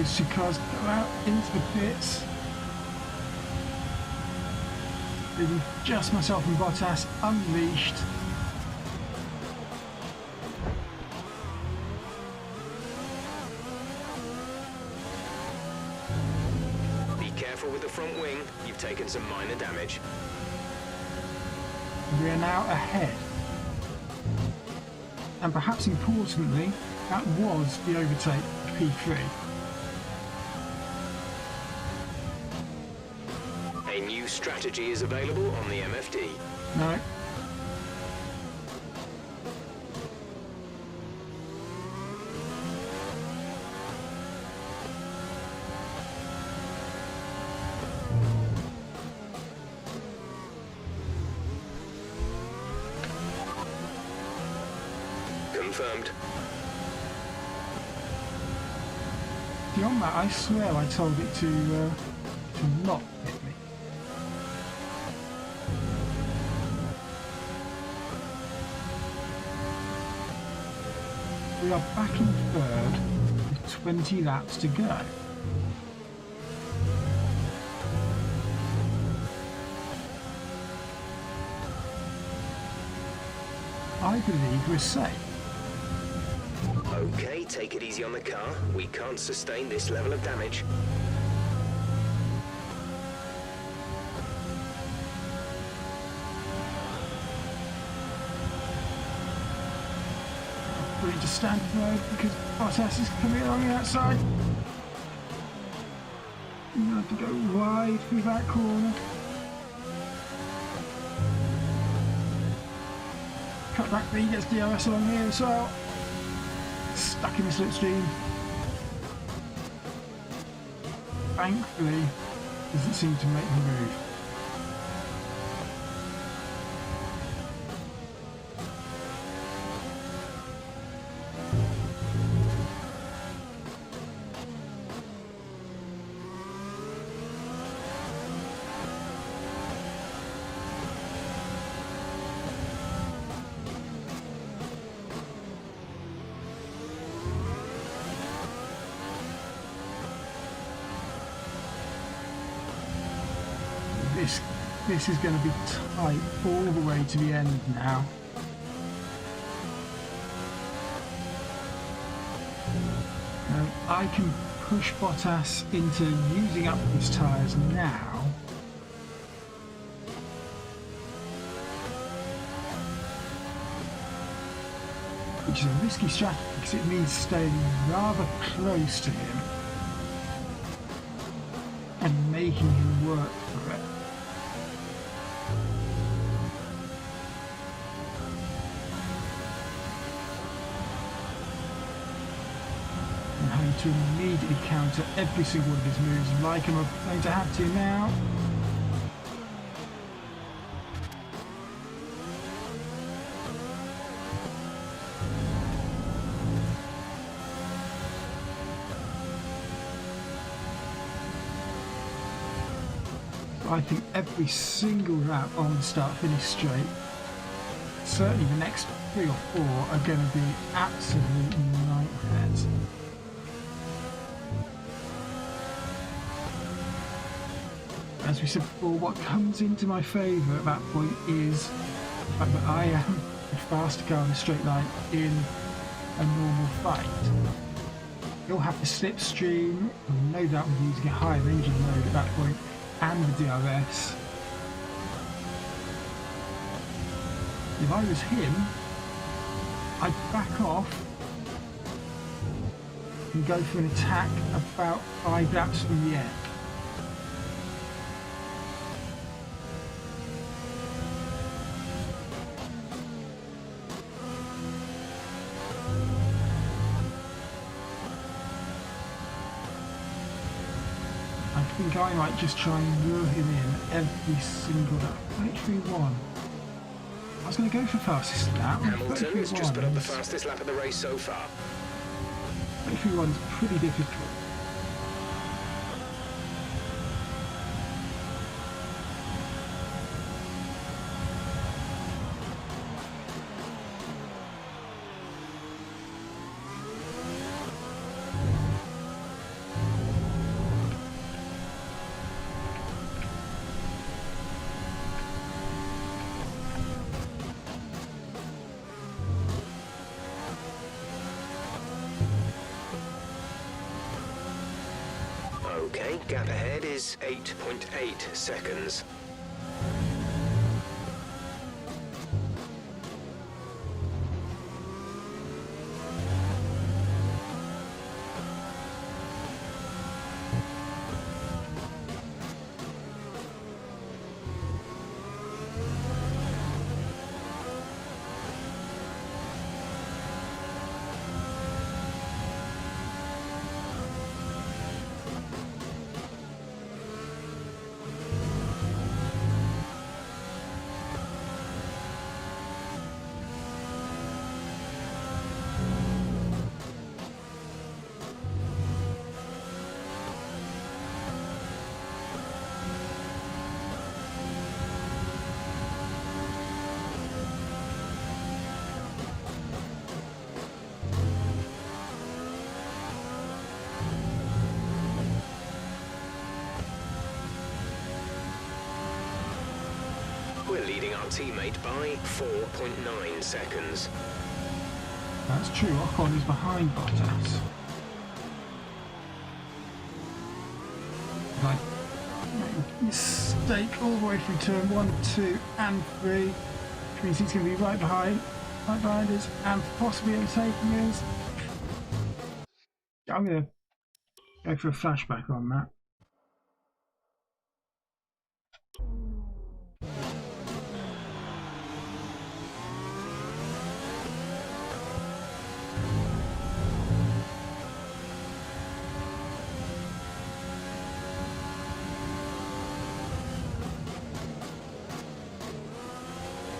those two cars go out into the pits. Leaving just myself and Bottas unleashed. Be careful with the front wing. You've taken some minor damage. We are now ahead. And perhaps importantly, that was the overtake P3. A new strategy is available on the MFD. No. Confirmed. Beyond that, I swear I told it to not hit me. We are back in third with 20 laps to go. I believe we're safe. Okay, take it easy on the car. We can't sustain this level of damage. We need to stand firm because Bottas is coming along the outside. You have to go wide through that corner. Cut back B, gets DRS along here as well. Stuck in the slipstream. Thankfully, doesn't seem to make the move. This is going to be tight all the way to the end now. I can push Bottas into using up his tyres now. Which is a risky strategy because it means staying rather close to him and making him work for it. To immediately counter every single one of his moves like I'm going to have to now. I think every single lap on the start-finish straight, certainly the next 3 or 4 are going to be absolute nightmares. As we said before, what comes into my favour at that point is the fact that I am a faster car in a straight line in a normal fight. You'll have the slipstream, no doubt we're using a higher engine load at that point, and the DRS. If I was him, I'd back off and go for an attack about 5 laps from the end. I think I might just try and lure him in every single lap. 33.1. I was going to go for fastest lap. Hamilton has just put up the fastest lap of the race so far. 33.1 is pretty difficult. Okay, gap ahead is 8.8 seconds. We're leading our teammate by 4.9 seconds. That's true, Ocon is behind Bottas. Like, make a mistake all the way through turn 1, 2 and 3, which means he's going to be right behind us and possibly overtaking us. I'm going to go for a flashback on that.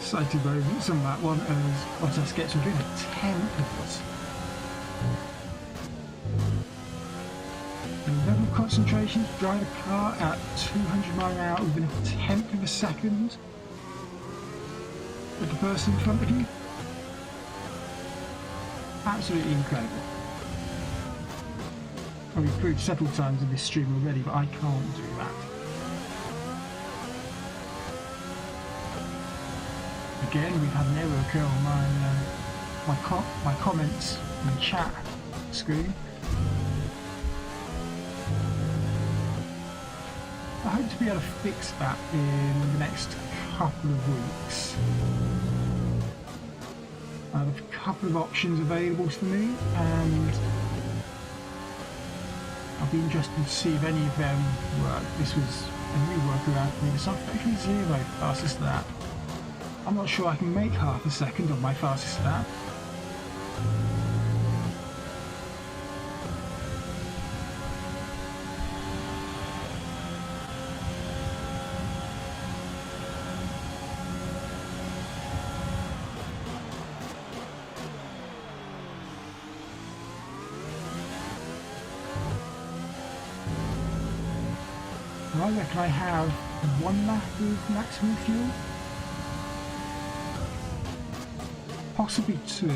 Excited over some of that one as Bottas gets within a tenth of us. The level of concentration to drive a car at 200 miles an hour within a tenth of a second with the person in front of you. Absolutely incredible. I've proved several times in this stream already, but I can't do that. Again, we've had an error occur on my comments and chat screen. I hope to be able to fix that in the next couple of weeks. I have a couple of options available to me, and I'll be interested to see if any of them work. This was a new workaround for me. It's not actually 0 fastest lap. I'm not sure I can make half a second on my fastest lap. I reckon I have 1 lap of maximum fuel. Possibly 2. I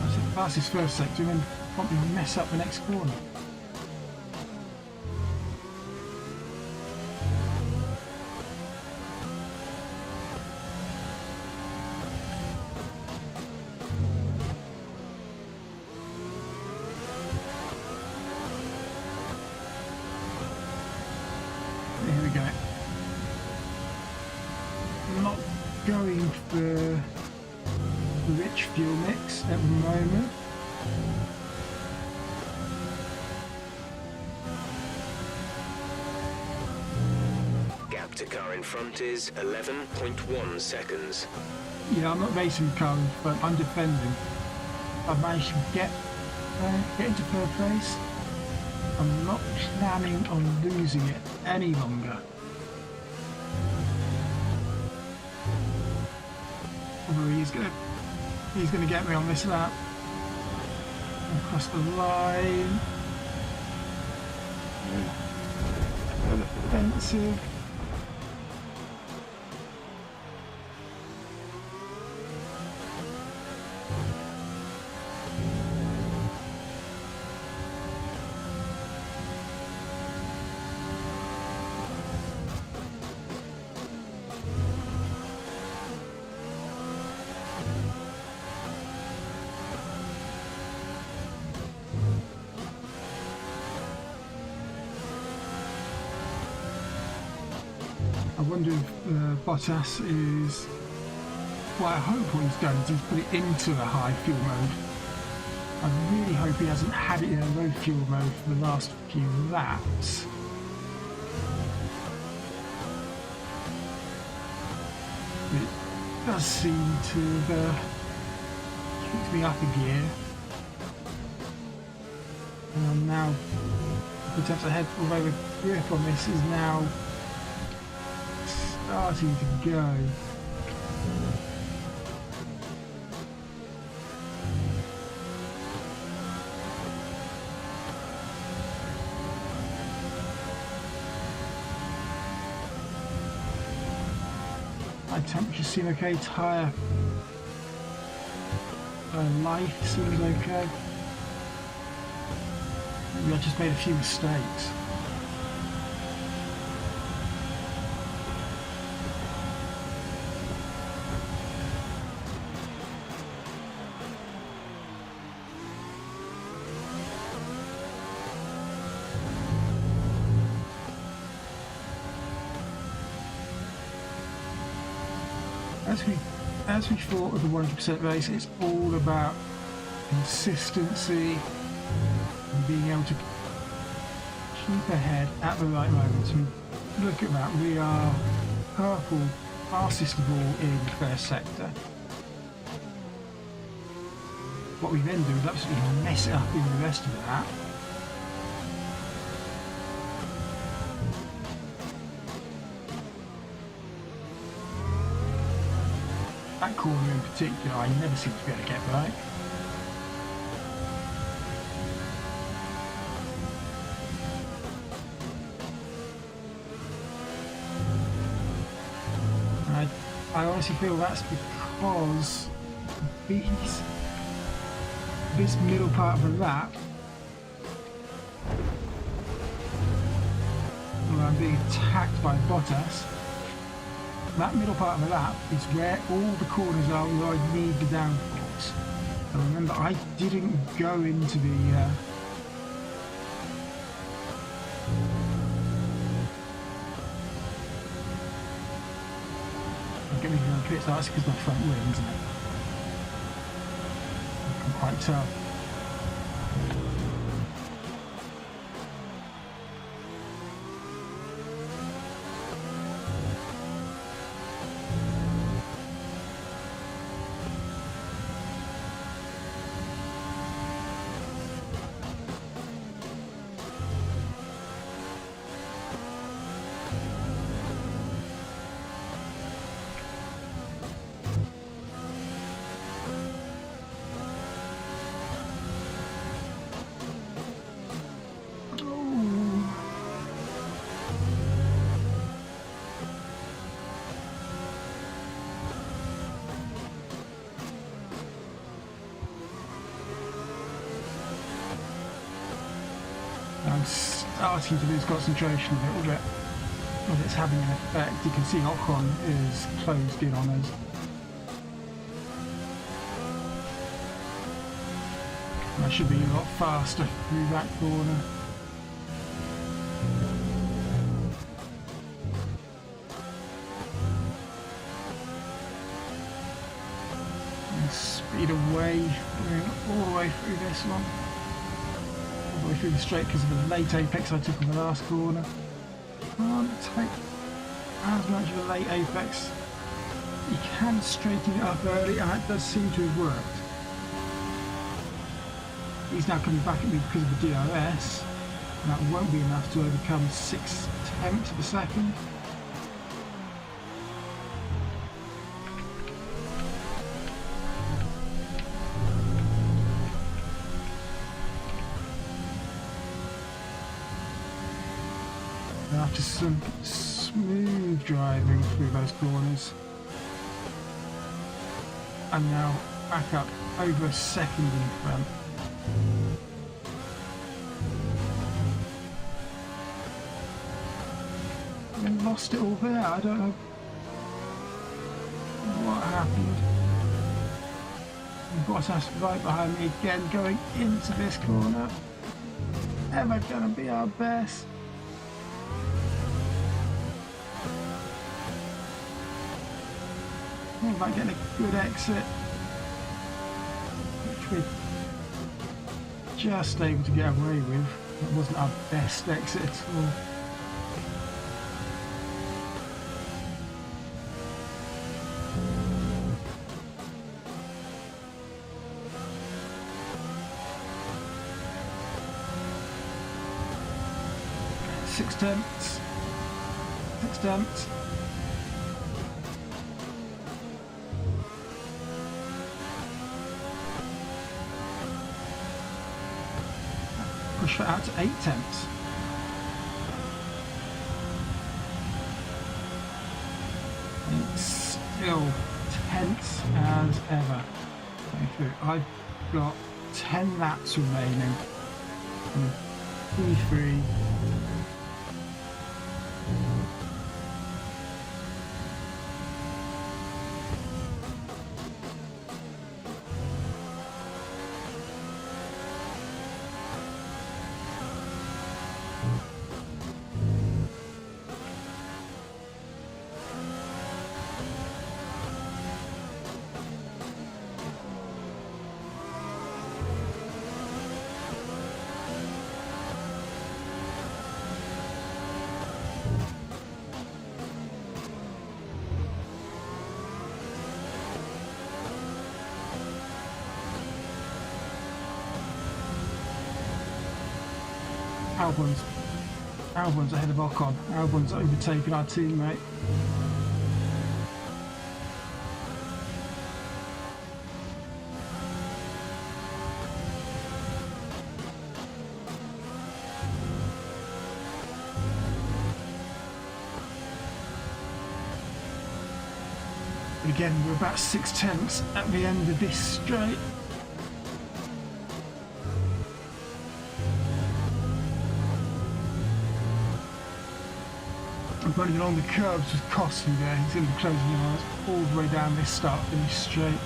think pass this first sector and then probably mess up the next corner. Here we go. I'm not going for the rich fuel mix at the moment. Gap to car in front is 11.1 seconds. Yeah, I'm not racing the car in front, I'm defending. I've managed to get into third place. I'm not planning on losing it any longer. Although he's gonna get me on this lap. Across the line. Defensive. wonder if Bottas is... Well, I hope what he's done is he's put it into a high fuel mode. I really hope he hasn't had it in a low fuel mode for the last few laps. It does seem to have kicked me up a gear. And I'm now... Bottas ahead, although the grip on this is now starting to go. My temperature seems okay, tyre life seems okay. Maybe I just made a few mistakes. As we thought of the 100% race, it's all about consistency and being able to keep ahead at the right moments. I mean, look at that, we are purple, fastest of all in the first sector. What we then do is absolutely mess it up in the rest of that. That corner in particular, I never seem to be able to get right. I honestly feel that's because this middle part of the lap, where I'm being attacked by Bottas, that middle part of the lap is where all the corners are where I need the downforce. And remember, I didn't go into the I'm getting on pits, that's because my front wing, isn't it? I can quite tell. I'm starting to lose concentration a little bit, but it's having an effect. You can see Ocon is closed in on us. I should be a lot faster through that corner. And speed away, going all the way through this one. Through the straight because of the late apex I took on the last corner. Can't take as much of a late apex. You can straighten it up early, and that does seem to have worked. He's now coming back at me because of the DRS, and that won't be enough to overcome 6/10 of a second. After some smooth driving through those corners, I'm now back up over a second in front. I lost it all there, I don't know what happened. And Bottas right behind me again, going into this corner. Ever gonna be our best? all about getting a good exit, which we're just able to get away with. That wasn't our best exit at all. Six tenths. Push that out to 8 tenths. It's still tense as ever. I've got 10 laps remaining. P3. Albon's ahead of Ocon. Albon's overtaken our teammate. But again, we're about 6 tenths at the end of this straight. Running along the curbs was costly there. He's going to be closing in on us all the way down this start finish straight.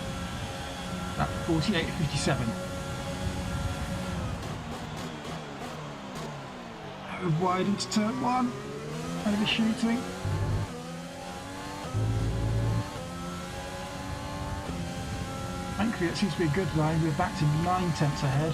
At 48.57. Wide into turn 1. Overshooting. Thankfully, that seems to be a good line. We're back to 9 tenths ahead.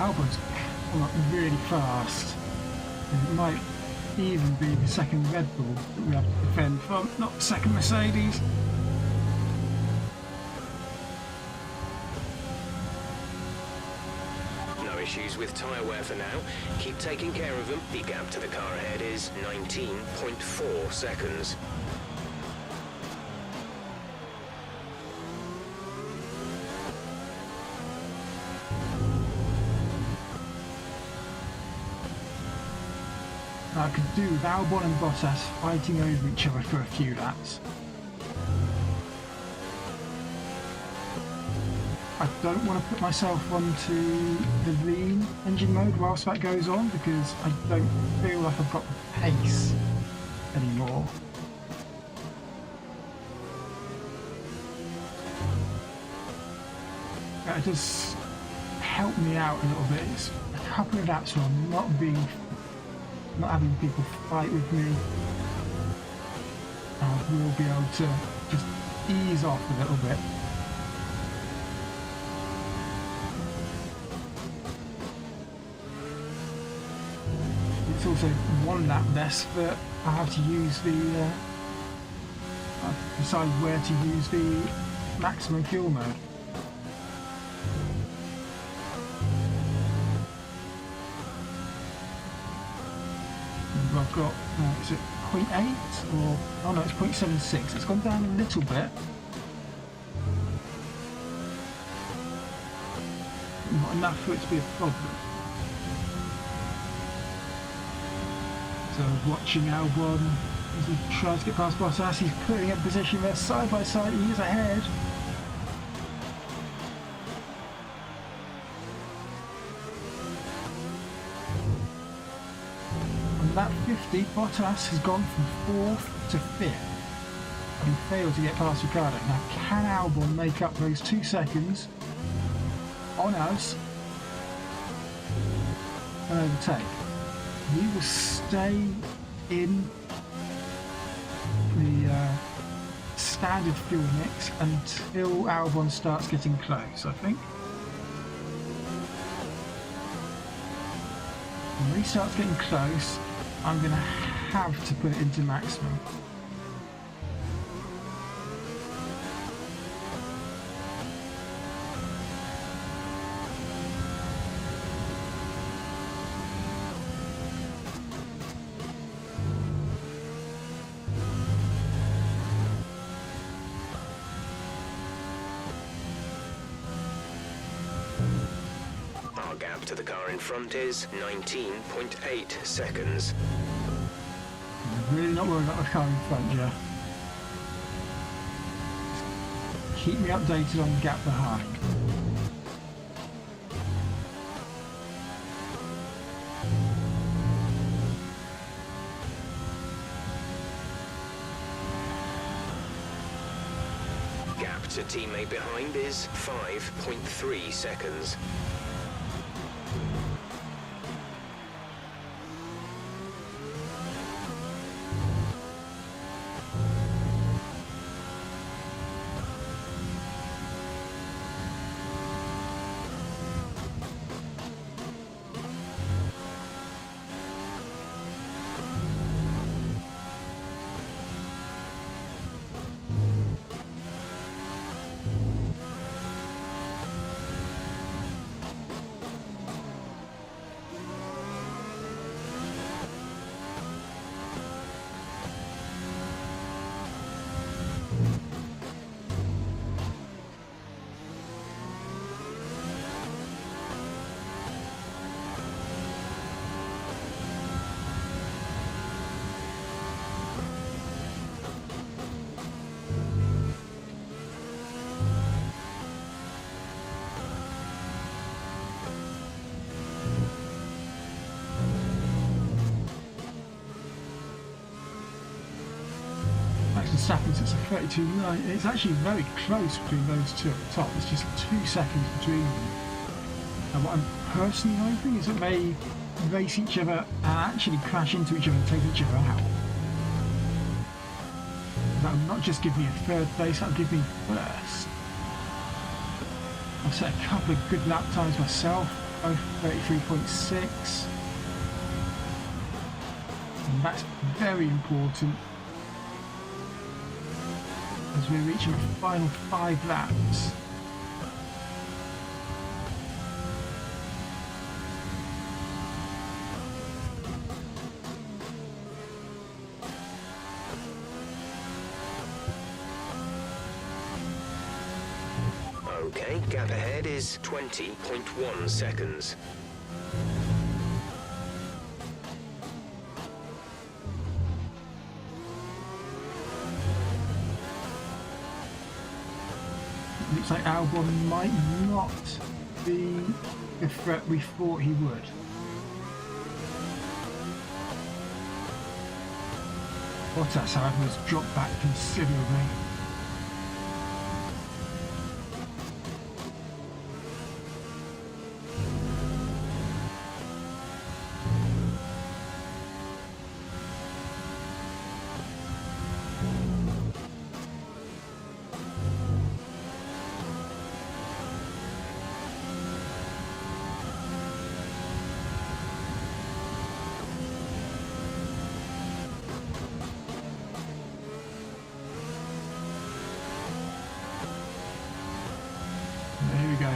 Albon's come up really fast, and it might even be the second Red Bull that we have to defend from, not the second Mercedes. No issues with tyre wear for now. Keep taking care of them. The gap to the car ahead is 19.4 seconds. I could do with Albon and Bottas fighting over each other for a few laps. I don't want to put myself onto the lean engine mode whilst that goes on, because I don't feel like I've got the pace anymore. That does help me out a little bit. It's a couple of laps where I'm not having people fight with me. I will be able to just ease off a little bit. It's also 1 lap less that I have to use the I've decided where to use the maximum fuel mode. Well, I've got, is it 0.8 or, oh no, it's 0.76. It's gone down a little bit. Not enough for it to be a problem. So watching Albon as he tries to get past Bottas, he's putting in position there side by side, he is ahead. On lap 50, Bottas has gone from 4th to 5th and failed to get past Ricciardo. Now can Albon make up those 2 seconds on us and overtake? We will stay in the standard fuel mix until Albon starts getting close, I think. When he starts getting close, I'm going to have to put it into maximum. Our gap to the car in front is 19.8 seconds. I'm really not worried about the car in front, yeah. Keep me updated on the gap behind. Gap to teammate behind is 5.3 seconds. Seconds, it's a 32.9. It's actually very close between those two at the top. It's just 2 seconds between them. And what I'm personally hoping is that they race each other and actually crash into each other and take each other out. That will not just give me a third place, that will give me first. I've set a couple of good lap times myself, both 33.6. And that's very important as we're reaching the final 5 laps. Okay, gap ahead is 20.1 seconds. Looks like Albon might not be the threat we thought he would. Bottas, however, has dropped back considerably. There we go.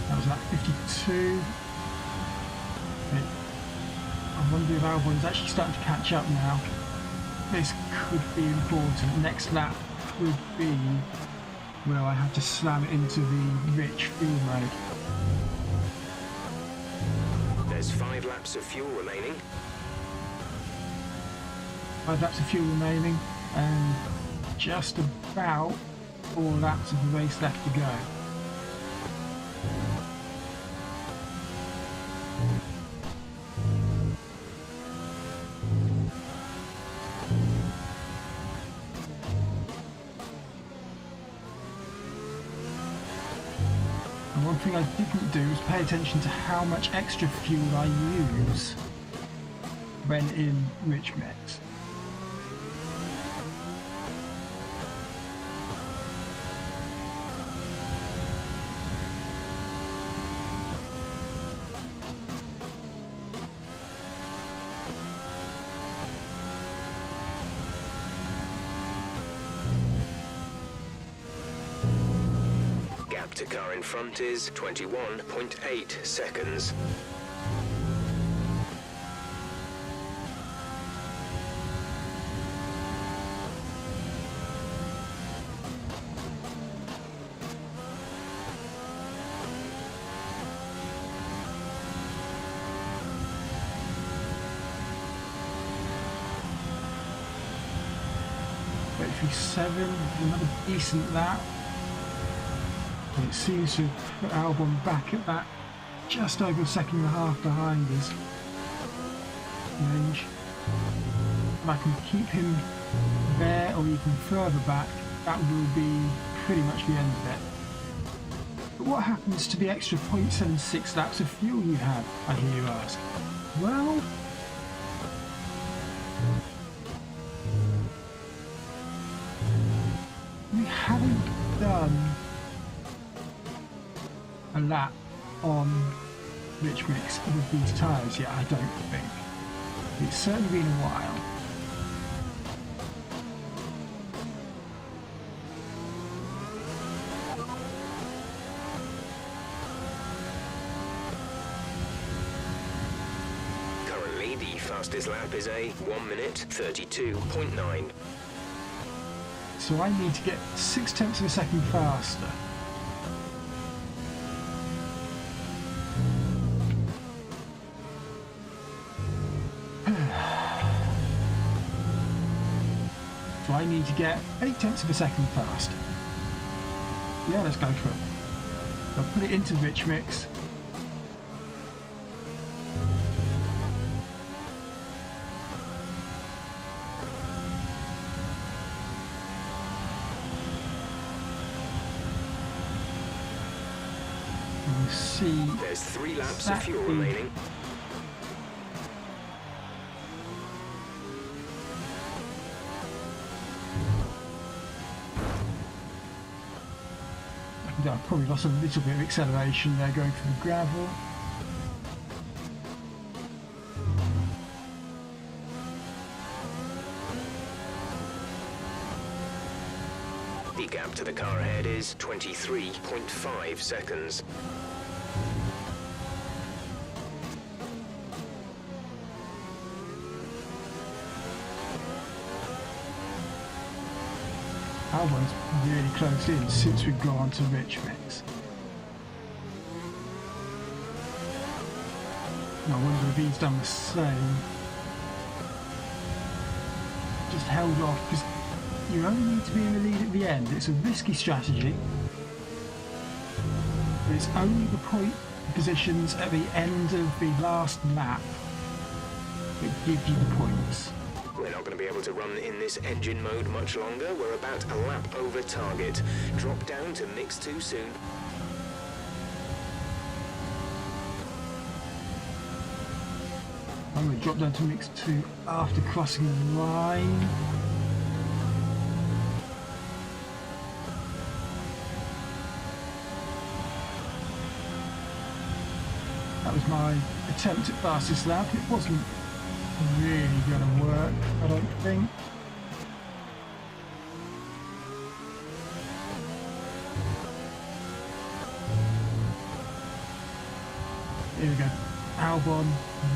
That was lap 52. Okay. I wonder if Albon's actually starting to catch up now. This could be important. Next lap could be where I have to slam it into the rich fuel mode. There's 5 laps of fuel remaining. 5 laps of fuel remaining and just about 4 laps of the race left to go. And one thing I didn't do was pay attention to how much extra fuel I use when in rich mix. Gap to car in front is 21.8 seconds. .37, another decent lap. It seems to put Albon back at that just over a second and a half behind us range. If I can keep him there or even further back, that will be pretty much the end of it. But what happens to the extra 0.76 laps of fuel you have, I hear you ask? Well, we haven't done a lap on rich mix with these tyres yet, I don't think. It's certainly been a while. Currently, the fastest lap is a 1 minute 32.9. So I need to get 0.6 of a second faster. So I need to get 0.8 of a second faster. Yeah, let's go for it. I'll put it into rich mix. And we'll see. There's 3 laps of fuel remaining. I've probably lost a little bit of acceleration there going through the gravel. The gap to the car ahead is 23.5 seconds. Albon's really close in since we've gone on to rich mix. And I wonder if he's done the same. Just held off, because you only need to be in the lead at the end. It's a risky strategy. But it's only the point positions at the end of the last lap that give you the points. We're not going to be able to run in this engine mode much longer. We're about a lap over target. Drop down to mix 2 soon. I'm going to drop down to mix 2 after crossing the line. That was my attempt at fastest lap. It wasn't really going to work, I don't think. Here we go. Albon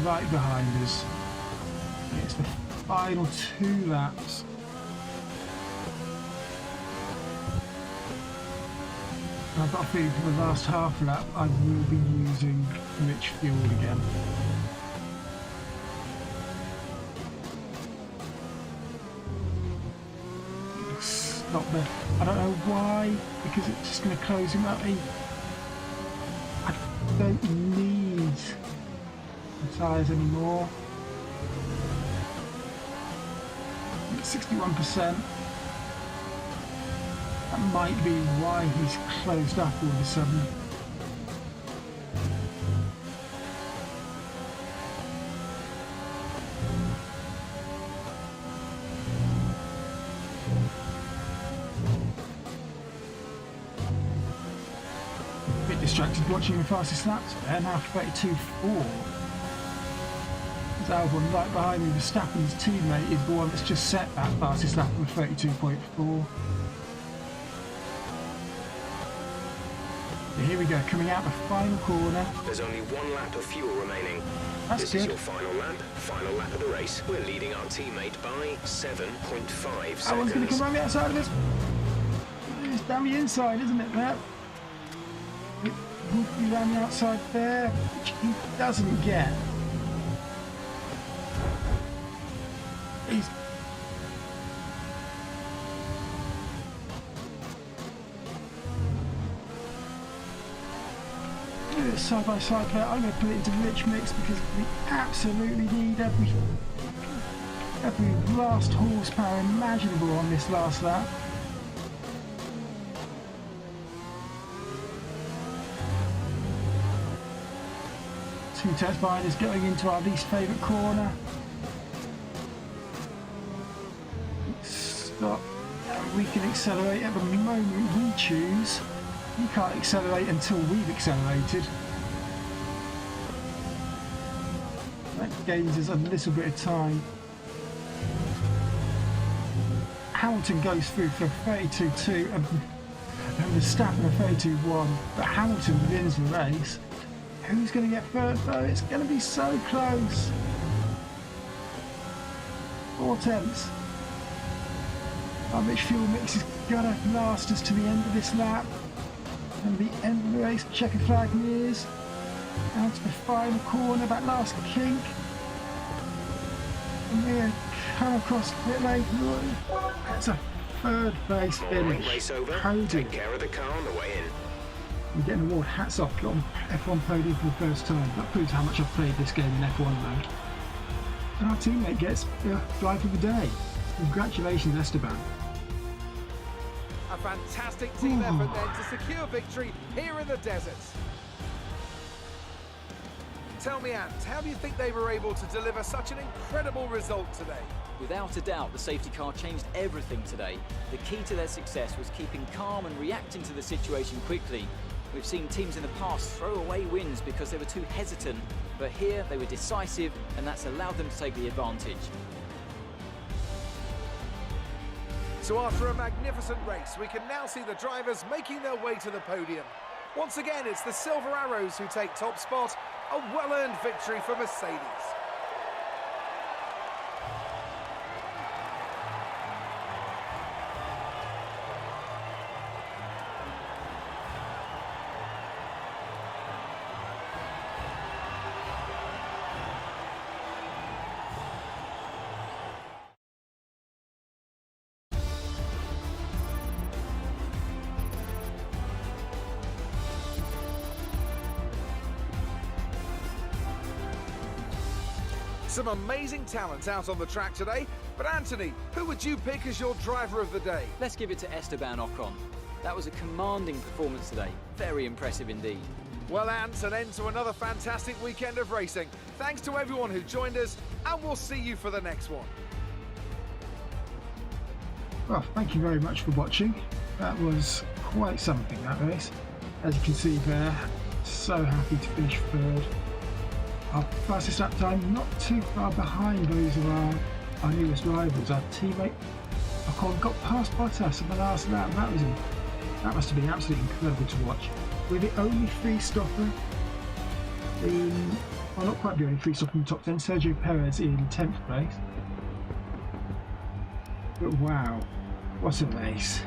right behind us. It's the final 2 laps. I've got a feeling for the last half lap I will be using rich fuel again. Stop there. I don't know why, because it's just going to close him up. I don't need the tyres anymore. It's 61%. That might be why he's closed up all of a sudden. A bit distracted watching the fastest laps there, now 32.4. There's Albon right behind me. Verstappen's teammate is the one that's just set that fastest lap of 32.4. Here we go, coming out the final corner. There's only 1 lap of fuel remaining. That's this good. is your final lap of the race. We're leading our teammate by 7.5 seconds. Albon's going to come around the outside of us. It's down the inside, isn't it, Matt? It would be around the outside there, which he doesn't get. He's... side by side there. I'm going to put it into rich mix because we absolutely need every last horsepower imaginable on this last lap. Two test riders going into our least favourite corner. Stop. We can accelerate at the moment we choose. You can't accelerate until we've accelerated. That gains us a little bit of time. Hamilton goes through for 32.2 and Verstappen a 32.1, but Hamilton wins the race. Who's going to get third though? It's going to be so close. 4 tenths. Our rich fuel mix is going to last us to the end of this lap. And the end of the race, checker flag nears. Down to the final corner, that last kink. And we're going to come across the pit lane. That's a 3rd place finish. Race over. Podium. Take care of the car on the way in. I'm getting an award. Hats off. Got on F1 podium for the first time. That proves how much I've played this game in F1 mode. And our teammate gets the drive of the day. Congratulations, Esteban. A fantastic team effort then to secure victory here in the desert. Tell me, Ant, how do you think they were able to deliver such an incredible result today? Without a doubt, the safety car changed everything today. The key to their success was keeping calm and reacting to the situation quickly. We've seen teams in the past throw away wins because they were too hesitant, but here they were decisive, and that's allowed them to take the advantage. So after a magnificent race, we can now see the drivers making their way to the podium. Once again, it's the Silver Arrows who take top spot, a well-earned victory for Mercedes. Some amazing talents out on the track today, but Anthony, who would you pick as your driver of the day? Let's give it to Esteban Ocon. That was a commanding performance today. Very impressive indeed. Well, Ant, an end to another fantastic weekend of racing. Thanks to everyone who joined us, and we'll see you for the next one. Well, thank you very much for watching. That was quite something, that race. As you can see there, so happy to finish 3rd. Our fastest lap time not too far behind those of our newest rivals. Our teammate Ocon got past Bottas in the last lap. That must have been absolutely incredible to watch. We're the only 3 stopper in well, not quite the only free stop in the top 10. Sergio Perez in 10th place. But wow, what a race.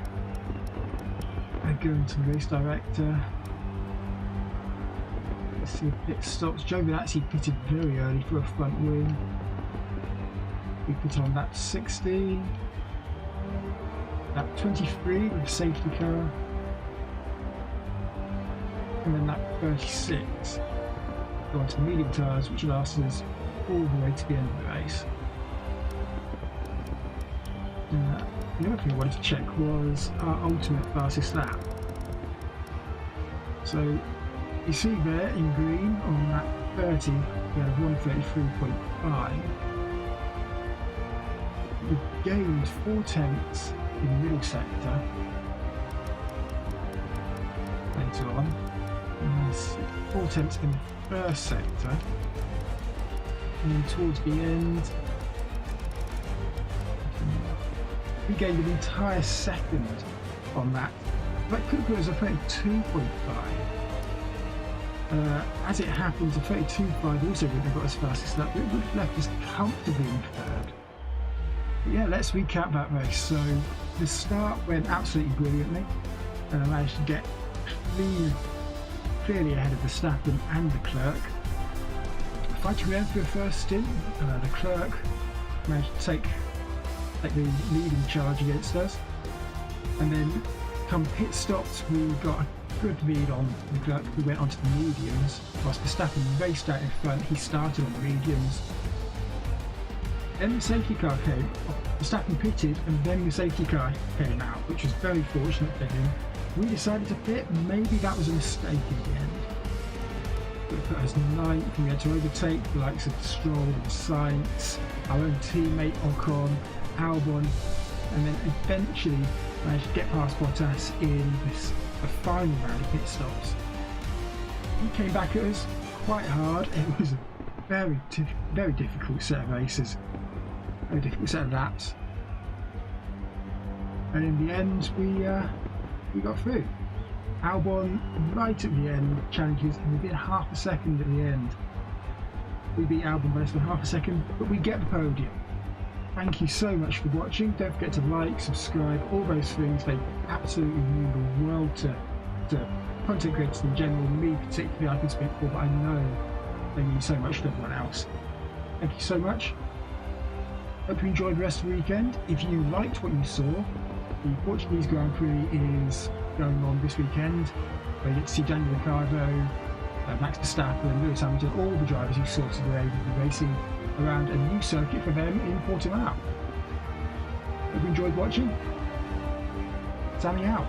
I go into the race director. Let's see if pit stops. Giovinazzi pitted very early for a front wing. We put on lap 16. Lap 23 with a safety car. And then lap 36. Go on to medium tyres, which lasts us all the way to the end of the race. The other thing I wanted to check was our ultimate fastest lap. So you see there in green on lap 30 we had 1:33.5. We gained 4 tenths in the middle sector later on, and 4 tenths in the first sector, and then towards the end we gained an entire second on that. That could have put us a 32.5. As it happens, a 32.5 also wouldn't have got as fast as that, but it would have left us comfortably in third. But yeah, let's recap that race. So the start went absolutely brilliantly, and I managed to get clearly ahead of Verstappen and the clerk. Fighting around for the first stint, the clerk managed to take the leading charge against us, and then come pit stops we got a good lead on the clerk, who went onto the mediums, whilst Verstappen raced out in front. He started on the mediums, then the safety car came. Verstappen pitted and then the safety car came out, which was very fortunate for him. We decided to pit, maybe that was a mistake in the end. It put us 9th, and we had to overtake the likes of Stroll and Sainz, our own teammate Ocon, Albon, and then eventually managed to get past Bottas in the final round of pit stops. He came back at us quite hard. It was a very difficult set of races, very difficult set of laps, and in the end we got through. Albon right at the end challenges, and within half a second at the end we beat Albon by less than half a second, but we get the podium. Thank you so much for watching. Don't forget to like, subscribe, all those things. They absolutely mean the world to content creators in general, me particularly I can speak for, but I know they mean so much to everyone else. Thank you so much. Hope you enjoyed the rest of the weekend. If you liked what you saw, the Portuguese Grand Prix is going on this weekend, where you get to see Daniel Ricciardo, Max Verstappen, Lewis Hamilton, all the drivers you saw today will be racing around a new circuit for them in Portimao. Hope you enjoyed watching. Signing out.